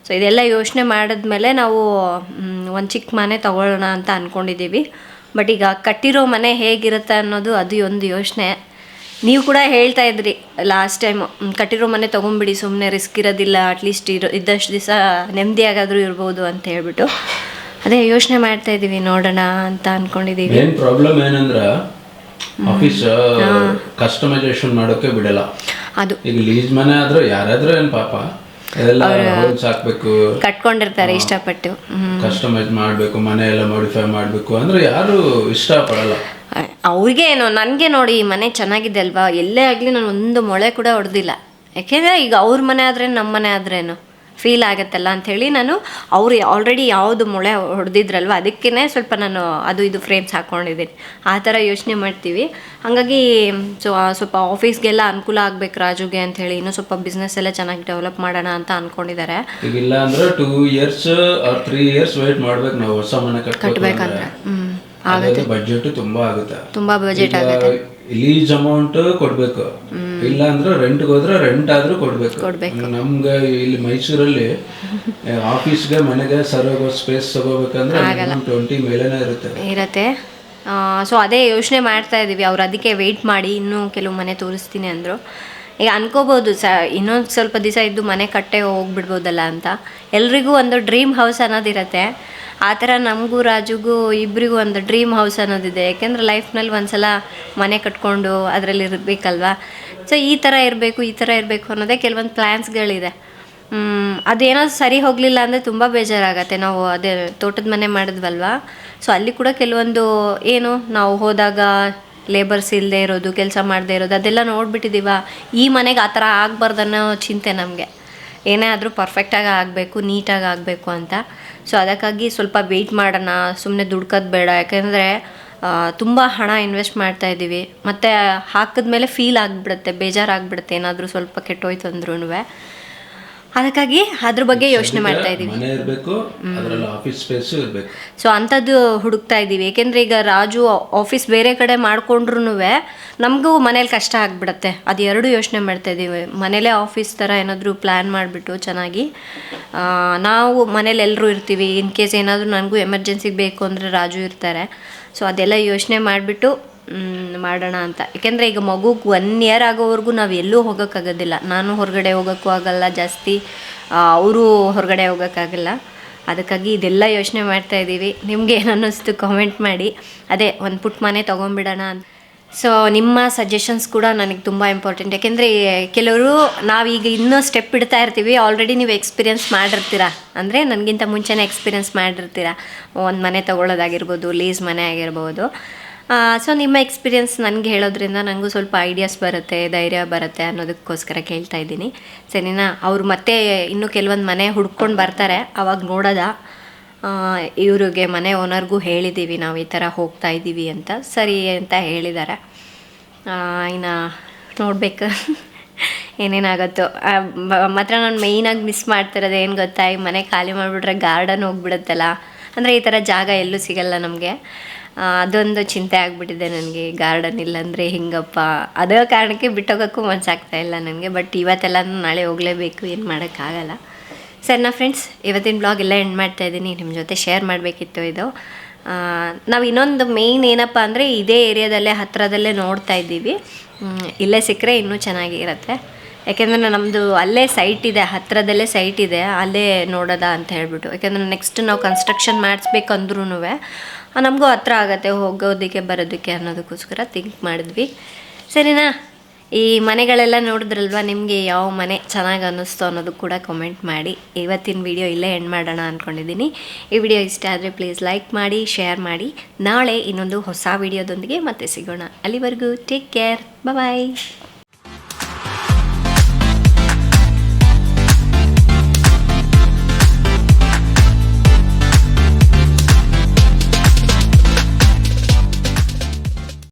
ಸೊ ಇದೆಲ್ಲ ಯೋಚನೆ ಮಾಡಿದ್ಮೇಲೆ ನಾವು ಒಂದು ಚಿಕ್ಕ ಮನೆ ತೊಗೊಳ್ಳೋಣ ಅಂತ ಅಂದ್ಕೊಂಡಿದ್ದೀವಿ. ಬಟ್ ಈಗ ಕಟ್ಟಿರೋ ಮನೆ ಹೇಗಿರುತ್ತೆ ಅನ್ನೋದು ಅದು ಒಂದು ಯೋಚನೆ. ನೀವು ಕೂಡ ಹೇಳ್ತಾ ಇದ್ರಿ ಲಾಸ್ಟ್ ಟೈಮ್, ಕಟ್ಟಿರೋ ಮನೆ ತೊಗೊಂಬಿಡಿ, ಸುಮ್ಮನೆ ರಿಸ್ಕ್ ಇರೋದಿಲ್ಲ, ಅಟ್ಲೀಸ್ಟ್ ಇದ್ದಷ್ಟು ದಿವಸ ನೆಮ್ಮದಿಯಾಗಾದರೂ ಇರ್ಬೋದು ಅಂತ ಹೇಳ್ಬಿಟ್ಟು ಅದೇ ಯೋಚನೆ ಮಾಡ್ತಾ ಇದ್ದೀವಿ, ನೋಡೋಣ ಅಂತ ಅಂದ್ಕೊಂಡಿದ್ದೀವಿ. ಏನು ಪ್ರಾಬ್ಲಮ್ ಏನಂದ್ರೆ ಆಫೀಸ್ ಕಸ್ಟಮೈಸೇಷನ್ ಮಾಡೋಕೆ ಬಿಡಲ್ಲ. ಅದು ಈಗ ಲೀಸ್ ಮನೆ ಆದ್ರೆ ಯಾರಾದ್ರೂ ಏನು ಪಾಪ ಎಲ್ಲ ಹಾಕ್ಬೇಕು, ಕಟ್ಕೊಂಡಿರ್ತಾರೆ ಇಷ್ಟಪಟ್ಟು, ಕಸ್ಟಮೈಸ್ ಮಾಡಬೇಕು, ಮನೆ ಎಲ್ಲ ಮಾಡಿಫೈ ಮಾಡಬೇಕು ಅಂದ್ರೆ ಯಾರು ಇಷ್ಟಪಡಲ್ಲ. ಅವ್ರಿಗೆ ಏನೋ, ನನಗೆ ನೋಡಿ ಈ ಮನೆ ಚೆನ್ನಾಗಿದೆ ಅಲ್ವಾ, ಎಲ್ಲೇ ಆಗಲಿ ನಾನು ಒಂದು ಮೊಳೆ ಕೂಡ ಹೊಡೆದಿಲ್ಲ. ಯಾಕೆಂದರೆ ಈಗ ಅವ್ರ ಮನೆ ಆದ್ರೆ ನಮ್ಮ ಮನೆ ಆದ್ರೇನು ಫೀಲ್ ಆಗುತ್ತಲ್ಲ ಅಂಥೇಳಿ ನಾನು ಅವ್ರು ಆಲ್ರೆಡಿ ಯಾವುದು ಮೊಳೆ ಹೊಡೆದಿದ್ರಲ್ವ ಅದಕ್ಕೇ ಸ್ವಲ್ಪ ನಾನು ಅದು ಇದು ಫ್ರೇಮ್ಸ್ ಹಾಕ್ಕೊಂಡಿದ್ದೀನಿ. ಆ ಥರ ಯೋಚನೆ ಮಾಡ್ತೀವಿ. ಹಾಗಾಗಿ ಸ್ವಲ್ಪ ಆಫೀಸ್ಗೆಲ್ಲ ಅನುಕೂಲ ಆಗ್ಬೇಕು ರಾಜುಗೆ ಅಂಥೇಳಿ ಇನ್ನೂ ಸ್ವಲ್ಪ ಬಿಸ್ನೆಸ್ ಎಲ್ಲ ಚೆನ್ನಾಗಿ ಡೆವಲಪ್ ಮಾಡೋಣ ಅಂತ ಅಂದ್ಕೊಂಡಿದ್ದಾರೆ. ಇಲ್ಲ ಅಂದ್ರೆ 2 years or 3 years ವೇಟ್ ಮಾಡ್ಬೇಕು ನಾವು ಹೊಸ ಮನೆ ಕಟ್ಟಬೇಕಂದ್ರೆ. ಬಜೆಟ್ ತುಂಬಾ ಆಗುತ್ತೆ, ತುಂಬಾ ಬಜೆಟ್ ಆಗುತ್ತೆ. ಲೀಸ್ ಅಮೌಂಟ್ ಕೊಡ್ಬೇಕು, ಇಲ್ಲ ಅಂದ್ರೆ ರೆಂಟ್ಗೆ ಹೋದ್ರೆ ರೆಂಟ್ ಆದ್ರೂ ಕೊಡ್ಬೇಕು. ನಮ್ಗೆ ಇಲ್ಲಿ ಮೈಸೂರಲ್ಲಿ ಆಫೀಸ್ಗೆ ಮನೆಗೆ ಸರ್ವ ಸ್ಪೇಸ್ ತಗೋಬೇಕಂದ್ರೆ 20 ಮೇಲೇನೆ ಇರುತ್ತೆ. ಸೊ ಅದೇ ಯೋಚನೆ ಮಾಡ್ತಾ ಇದ್ದೀವಿ. ಅವ್ರು ಅದಕ್ಕೆ ವೆಯ್ಟ್ ಮಾಡಿ ಇನ್ನೂ ಕೆಲವು ಮನೆ ತೋರಿಸ್ತೀನಿ ಅಂದರು. ಈಗ ಅನ್ಕೋಬೋದು ಇನ್ನೊಂದು ಸ್ವಲ್ಪ ದಿವಸ ಇದ್ದು ಮನೆ ಕಟ್ಟೆ ಹೋಗ್ಬಿಡ್ಬೋದಲ್ಲ ಅಂತ. ಎಲ್ರಿಗೂ ಒಂದು ಡ್ರೀಮ್ ಹೌಸ್ ಅನ್ನೋದಿರತ್ತೆ. ಆ ಥರ ನಮಗೂ ರಾಜುಗೂ ಇಬ್ಬರಿಗೂ ಒಂದು ಡ್ರೀಮ್ ಹೌಸ್ ಅನ್ನೋದಿದೆ. ಯಾಕೆಂದರೆ ಲೈಫ್ನಲ್ಲಿ ಒಂದ್ಸಲ ಮನೆ ಕಟ್ಕೊಂಡು ಅದರಲ್ಲಿ ಇರಬೇಕಲ್ವಾ. ಸೊ ಈ ಥರ ಇರಬೇಕು ಅನ್ನೋದೇ ಕೆಲವೊಂದು ಪ್ಲ್ಯಾನ್ಸ್ಗಳಿದೆ. ಅದೇನೋ ಸರಿ ಹೋಗಲಿಲ್ಲ ಅಂದರೆ ತುಂಬ ಬೇಜಾರಾಗತ್ತೆ. ನಾವು ಅದೇ ತೋಟದ ಮನೆ ಮಾಡಿದ್ವಲ್ವ, ಸೊ ಅಲ್ಲಿ ಕೂಡ ಕೆಲವೊಂದು ಏನು ನಾವು ಹೋದಾಗ ಲೇಬರ್ಸ್ ಇಲ್ಲದೆ ಇರೋದು, ಕೆಲಸ ಮಾಡದೇ ಇರೋದು, ಅದೆಲ್ಲ ನೋಡಿಬಿಟ್ಟಿದ್ದೀವ. ಈ ಮನೆಗೆ ಆ ಥರ ಆಗಬಾರ್ದನ್ನೋ ಚಿಂತೆ ನಮಗೆ. ಏನೇ ಆದರೂ ಪರ್ಫೆಕ್ಟಾಗಿ ಆಗಬೇಕು, ನೀಟಾಗಿ ಆಗಬೇಕು ಅಂತ. ಸೊ ಅದಕ್ಕಾಗಿ ಸ್ವಲ್ಪ ವೆಯ್ಟ್ ಮಾಡೋಣ, ಸುಮ್ಮನೆ ದುಡ್ಕೋದು ಬೇಡ. ಯಾಕೆಂದರೆ ತುಂಬ ಹಣ ಇನ್ವೆಸ್ಟ್ ಮಾಡ್ತಾಯಿದ್ದೀವಿ, ಮತ್ತು ಹಾಕಿದ್ಮೇಲೆ ಫೀಲ್ ಆಗಿಬಿಡುತ್ತೆ, ಬೇಜಾರಾಗ್ಬಿಡುತ್ತೆ ಏನಾದರೂ ಸ್ವಲ್ಪ ಕೆಟ್ಟೋಯ್ತು ಅಂದ್ರೂ. ಅದಕ್ಕಾಗಿ ಅದ್ರ ಬಗ್ಗೆ ಯೋಚನೆ ಮಾಡ್ತಾ ಇದ್ದೀವಿ. ಸೊ ಅಂಥದ್ದು ಹುಡುಕ್ತಾ ಇದ್ದೀವಿ. ಏಕೆಂದರೆ ಈಗ ರಾಜು ಆಫೀಸ್ ಬೇರೆ ಕಡೆ ಮಾಡ್ಕೊಂಡ್ರೂ ನಮಗೂ ಮನೇಲಿ ಕಷ್ಟ ಆಗಿಬಿಡುತ್ತೆ. ಅದು ಎರಡು ಯೋಚನೆ ಮಾಡ್ತಾ ಇದ್ದೀವಿ. ಮನೇಲೇ ಆಫೀಸ್ ಥರ ಏನಾದರೂ ಪ್ಲ್ಯಾನ್ ಮಾಡಿಬಿಟ್ಟು ಚೆನ್ನಾಗಿ ನಾವು ಮನೇಲಿ ಎಲ್ಲರೂ ಇರ್ತೀವಿ. ಇನ್ ಕೇಸ್ ಏನಾದರೂ ನನಗೂ ಎಮರ್ಜೆನ್ಸಿಗೆ ಬೇಕು ಅಂದರೆ ರಾಜು ಇರ್ತಾರೆ. ಸೊ ಅದೆಲ್ಲ ಯೋಚನೆ ಮಾಡಿಬಿಟ್ಟು ಮಾಡೋಣ ಅಂತ. ಏಕೆಂದರೆ ಈಗ ಮಗುಗೆ 1 ಇಯರ್ ಆಗೋವರೆಗೂ ನಾವು ಎಲ್ಲೂ ಹೋಗೋಕ್ಕಾಗೋದಿಲ್ಲ. ನಾನು ಹೊರಗಡೆ ಹೋಗೋಕ್ಕೂ ಆಗಲ್ಲ ಜಾಸ್ತಿ, ಅವರು ಹೊರಗಡೆ ಹೋಗೋಕ್ಕಾಗಲ್ಲ. ಅದಕ್ಕಾಗಿ ಇದೆಲ್ಲ ಯೋಚನೆ ಮಾಡ್ತಾಯಿದ್ದೀವಿ. ನಿಮಗೆ ಏನು ಅನ್ನಿಸ್ತು ಕಾಮೆಂಟ್ ಮಾಡಿ. ಅದೇ ಒಂದು ಪುಟ್ಟ ಮನೆ ತೊಗೊಂಬಿಡೋಣ ಅಂತ. ಸೊ ನಿಮ್ಮ ಸಜೆಷನ್ಸ್ ಕೂಡ ನನಗೆ ತುಂಬ ಇಂಪಾರ್ಟೆಂಟ್. ಯಾಕೆಂದರೆ ಕೆಲವರು ನಾವೀಗ ಇನ್ನೂ ಸ್ಟೆಪ್ ಇಡ್ತಾ ಇರ್ತೀವಿ, ಆಲ್ರೆಡಿ ನೀವು ಎಕ್ಸ್ಪೀರಿಯೆನ್ಸ್ ಮಾಡಿರ್ತೀರ, ಅಂದರೆ ನನಗಿಂತ ಮುಂಚೆನೇ ಎಕ್ಸ್ಪೀರಿಯೆನ್ಸ್ ಮಾಡಿರ್ತೀರ. ಒಂದು ಮನೆ ತೊಗೊಳ್ಳೋದಾಗಿರ್ಬೋದು, ಲೀಸ್ ಮನೆ ಆಗಿರ್ಬೋದು. ಸೊ ನಿಮ್ಮ ಎಕ್ಸ್ಪೀರಿಯೆನ್ಸ್ ನನಗೆ ಹೇಳೋದ್ರಿಂದ ನನಗೂ ಸ್ವಲ್ಪ ಐಡಿಯಾಸ್ ಬರುತ್ತೆ, ಧೈರ್ಯ ಬರುತ್ತೆ ಅನ್ನೋದಕ್ಕೋಸ್ಕರ ಕೇಳ್ತಾ ಇದ್ದೀನಿ. ಸರಿನಾ? ಅವರು ಮತ್ತೆ ಇನ್ನೂ ಕೆಲವೊಂದು ಮನೆ ಹುಡ್ಕೊಂಡು ಬರ್ತಾರೆ, ಅವಾಗ ನೋಡೋದ. ಇವ್ರಿಗೆ ಮನೆ ಓನರ್ಗೂ ಹೇಳಿದ್ದೀವಿ ನಾವು ಈ ಥರ ಹೋಗ್ತಾ ಇದ್ದೀವಿ ಅಂತ. ಸರಿ ಅಂತ ಹೇಳಿದ್ದಾರೆ. ಇನ್ನು ನೋಡಬೇಕು ಏನೇನಾಗುತ್ತೋ. ಮಾತ್ರ ನಾನು ಮೇಯ್ನಾಗಿ ಮಿಸ್ ಮಾಡ್ತಿರೋದು ಏನು ಗೊತ್ತಾ, ಈ ಮನೆ ಖಾಲಿ ಮಾಡಿಬಿಟ್ರೆ ಗಾರ್ಡನ್ ಹೋಗ್ಬಿಡುತ್ತಲ್ಲ. ಅಂದರೆ ಈ ಥರ ಜಾಗ ಎಲ್ಲೂ ಸಿಗಲ್ಲ ನಮಗೆ. ಅದೊಂದು ಚಿಂತೆ ಆಗಿಬಿಟ್ಟಿದೆ ನನಗೆ. ಗಾರ್ಡನ್ ಇಲ್ಲಾಂದರೆ ಹಿಂಗಪ್ಪ, ಅದೇ ಕಾರಣಕ್ಕೆ ಬಿಟ್ಟೋಗೋಕ್ಕೂ ಮನಸ್ಸಾಗ್ತಾ ಇಲ್ಲ ನನಗೆ. ಬಟ್ ಇವತ್ತೆಲ್ಲ ನಾಳೆ ಹೋಗಲೇಬೇಕು, ಏನು ಮಾಡೋಕ್ಕಾಗಲ್ಲ. ಸರಿನಾ ಫ್ರೆಂಡ್ಸ್, ಇವತ್ತಿನ ಬ್ಲಾಗ್ ಎಲ್ಲ ಎಂಡ್ ಮಾಡ್ತಾಯಿದ್ದೀನಿ. ನಿಮ್ಮ ಜೊತೆ ಶೇರ್ ಮಾಡಬೇಕಿತ್ತು ಇದು. ನಾವು ಇನ್ನೊಂದು ಮೇಯ್ನ್ ಏನಪ್ಪ ಅಂದರೆ ಇದೇ ಏರಿಯಾದಲ್ಲೇ ಹತ್ತಿರದಲ್ಲೇ ನೋಡ್ತಾ ಇದ್ದೀವಿ. ಇಲ್ಲೇ ಸಿಕ್ಕರೆ ಇನ್ನೂ ಚೆನ್ನಾಗಿರುತ್ತೆ. ಯಾಕೆಂದರೆ ನಮ್ಮದು ಅಲ್ಲೇ ಸೈಟ್ ಇದೆ, ಹತ್ತಿರದಲ್ಲೇ ಸೈಟ್ ಇದೆ, ಅಲ್ಲೇ ನೋಡೋದ ಅಂತ ಹೇಳ್ಬಿಟ್ಟು. ಯಾಕೆಂದರೆ ನೆಕ್ಸ್ಟ್ ನಾವು ಕನ್ಸ್ಟ್ರಕ್ಷನ್ ಮಾಡಿಸ್ಬೇಕಂದ್ರೂ ನಮಗೂ ಹತ್ರ ಆಗುತ್ತೆ ಹೋಗೋದಕ್ಕೆ ಬರೋದಕ್ಕೆ ಅನ್ನೋದಕ್ಕೋಸ್ಕರ ಥಿಂಕ್ ಮಾಡಿದ್ವಿ. ಸರಿನಾ? ಈ ಮನೆಗಳೆಲ್ಲ ನೋಡಿದ್ರಲ್ವ, ನಿಮಗೆ ಯಾವ ಮನೆ ಚೆನ್ನಾಗಿ ಅನ್ನಿಸ್ತು ಅನ್ನೋದು ಕೂಡ ಕಮೆಂಟ್ ಮಾಡಿ. ಇವತ್ತಿನ ವಿಡಿಯೋ ಇಲ್ಲೇ ಎಂಡ್ ಮಾಡೋಣ ಅಂದ್ಕೊಂಡಿದ್ದೀನಿ. ಈ ವಿಡಿಯೋ ಇಷ್ಟ ಆದರೆ ಪ್ಲೀಸ್ ಲೈಕ್ ಮಾಡಿ, ಶೇರ್ ಮಾಡಿ. ನಾಳೆ ಇನ್ನೊಂದು ಹೊಸ ವಿಡಿಯೋದೊಂದಿಗೆ ಮತ್ತೆ ಸಿಗೋಣ. ಅಲ್ಲಿವರೆಗೂ ಟೇಕ್ ಕೇರ್, ಬಾಯ್.